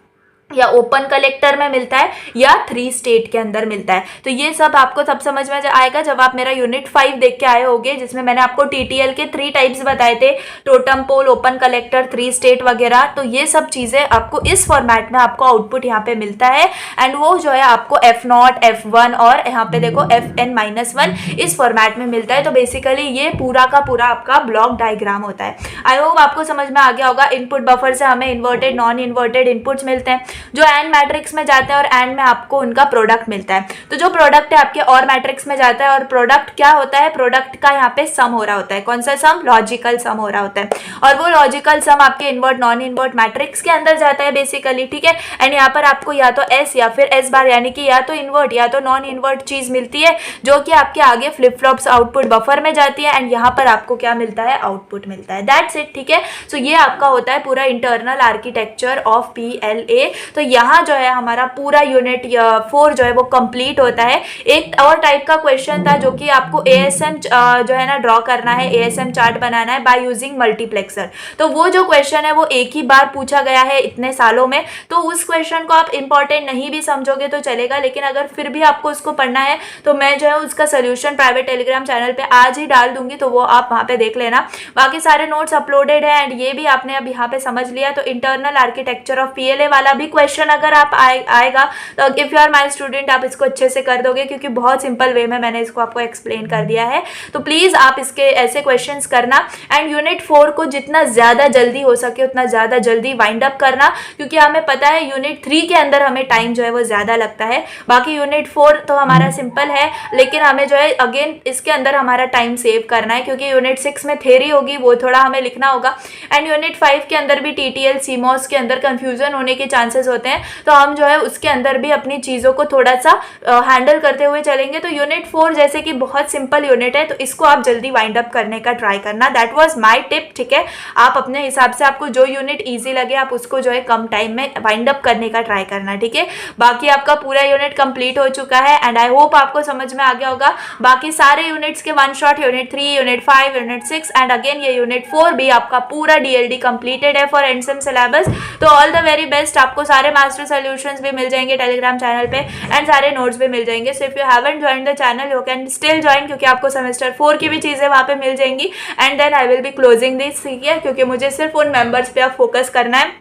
या ओपन कलेक्टर में मिलता है, या 3 स्टेट के अंदर मिलता है। तो ये सब आपको तब समझ में आएगा जब आप मेरा यूनिट 5 देख के आए होगे, जिसमें मैंने आपको टीटीएल के 3 टाइप्स बताए थे, टोटम पोल, ओपन कलेक्टर, 3 स्टेट वगैरह। तो ये सब चीजें आपको इस फॉर्मेट में आपको आउटपुट यहाँ पे मिलता है, एंड वो जो है आपको F0 F1 और यहाँ पे देखो Fn-1 इस फॉर्मेट में मिलता है। तो बेसिकली ये पूरा का पूरा आपका ब्लॉक डायग्राम होता है। आई होप आपको समझ में आ गया होगा। इनपुट बफर से हमें इन्वर्टेड नॉन इन्वर्टेड इनपुट्स मिलते हैं जो एंड मैट्रिक्स में जाते हैं, और एंड में आपको उनका प्रोडक्ट मिलता है। तो जो प्रोडक्ट है आपके और मैट्रिक्स में जाता है, और प्रोडक्ट क्या होता है, प्रोडक्ट का यहाँ पे सम हो रहा होता है। कौन सा सम, लॉजिकल सम हो रहा होता है, और वो लॉजिकल सम आपके इन्वर्ट नॉन इन्वर्ट मैट्रिक्स के अंदर जाता है बेसिकली, ठीक है। एंड यहाँ पर आपको या तो एस या फिर एस बार, यानी कि या तो इन्वर्ट या तो नॉन इन्वर्ट चीज मिलती है, जो कि आपके आगे फ्लिप फ्लॉप्स आउटपुट बफर में जाती है, एंड यहाँ पर आपको क्या मिलता है, आउटपुट मिलता है। दैट्स इट, ठीक है। सो ये आपका होता है पूरा इंटरनल आर्किटेक्चर ऑफ PLA। तो यहाँ जो है हमारा पूरा यूनिट 4 जो है वो कंप्लीट होता है। एक और टाइप का क्वेश्चन था जो कि आपको ASM जो है ना ड्रॉ करना है, ASM चार्ट बनाना है बाय यूजिंग मल्टीप्लेक्सर। तो वो जो क्वेश्चन है वो एक ही बार पूछा गया है इतने सालों में, तो उस क्वेश्चन को आप इंपॉर्टेंट नहीं भी समझोगे तो चलेगा, लेकिन अगर फिर भी आपको उसको पढ़ना है तो मैं जो है उसका सोल्यूशन प्राइवेट टेलीग्राम चैनल पे आज ही डाल दूंगी, तो वो आप वहाँ पे देख लेना। बाकी सारे नोट्स अपलोडेड है, एंड ये भी आपने अब यहाँ पे समझ लिया। तो इंटरनल आर्किटेक्चर ऑफ PLA वाला भी क्वेश्चन अगर आप आएगा तो if you are my student आप इसको अच्छे से कर दोगे, क्योंकि बहुत सिंपल वे में मैंने इसको आपको एक्सप्लेन कर दिया है। तो प्लीज आप इसके ऐसे क्वेश्चंस करना, एंड यूनिट 4 को जितना ज्यादा जल्दी हो सके उतना ज्यादा जल्दी वाइंड अप करना, क्योंकि हमें पता है यूनिट 3 के अंदर हमें टाइम जो है वो ज्यादा लगता है। बाकी यूनिट 4 तो हमारा सिंपल है, लेकिन हमें जो है अगेन इसके अंदर हमारा टाइम सेव करना है, क्योंकि यूनिट 6 में थ्योरी होगी, वो थोड़ा हमें लिखना होगा, एंड यूनिट 5 के अंदर भी TTL CMOS के अंदर कंफ्यूजन होने के चांसेस क्लासेस होते हैं, तो हम जो है उसके अंदर भी अपनी चीज़ों को थोड़ा सा हैंडल करते हुए चलेंगे। तो यूनिट 4 जैसे कि बहुत सिंपल यूनिट है, तो इसको आप जल्दी वाइंड अप करने का ट्राई करना। दैट वाज माय टिप, ठीक है। आप अपने हिसाब से आपको जो यूनिट ईजी लगे आप उसको जो है कम टाइम में वाइंड अप करने का ट्राई करना, ठीक है। बाकी आपका पूरा यूनिट कंप्लीट हो चुका है एंड आई होप आपको समझ में आ गया होगा। बाकी सारे यूनिट्स के one shot unit 3, unit 5, unit 6 and again ये यूनिट 4 भी आपका पूरा DLD कंप्लीटेड है फॉर एंडसम सिलेबस। तो ऑल द वेरी बेस्ट। आपको सारे मास्टर सॉल्यूशंस भी मिल जाएंगे टेलीग्राम चैनल पे एंड सारे नोट्स भी मिल जाएंगे। So if you haven't join the channel you can still join, क्योंकि आपको सेमेस्टर 4 की भी चीज़ें वहाँ पे मिल जाएंगी and then I will be closing this, ठीक है, क्योंकि मुझे सिर्फ उन मेंबर्स पे आप फोकस करना है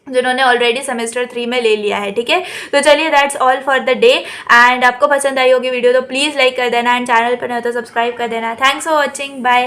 जिन्होंने ऑलरेडी सेमेस्टर 3 में ले लिया है, ठीक है। तो चलिए that's all for the day and आपको पसंद आई होगी वीडियो तो प्लीज़ लाइक कर देना एंड चैनल पर नहीं हो तो सब्सक्राइब कर देना। Thanks for watching, bye.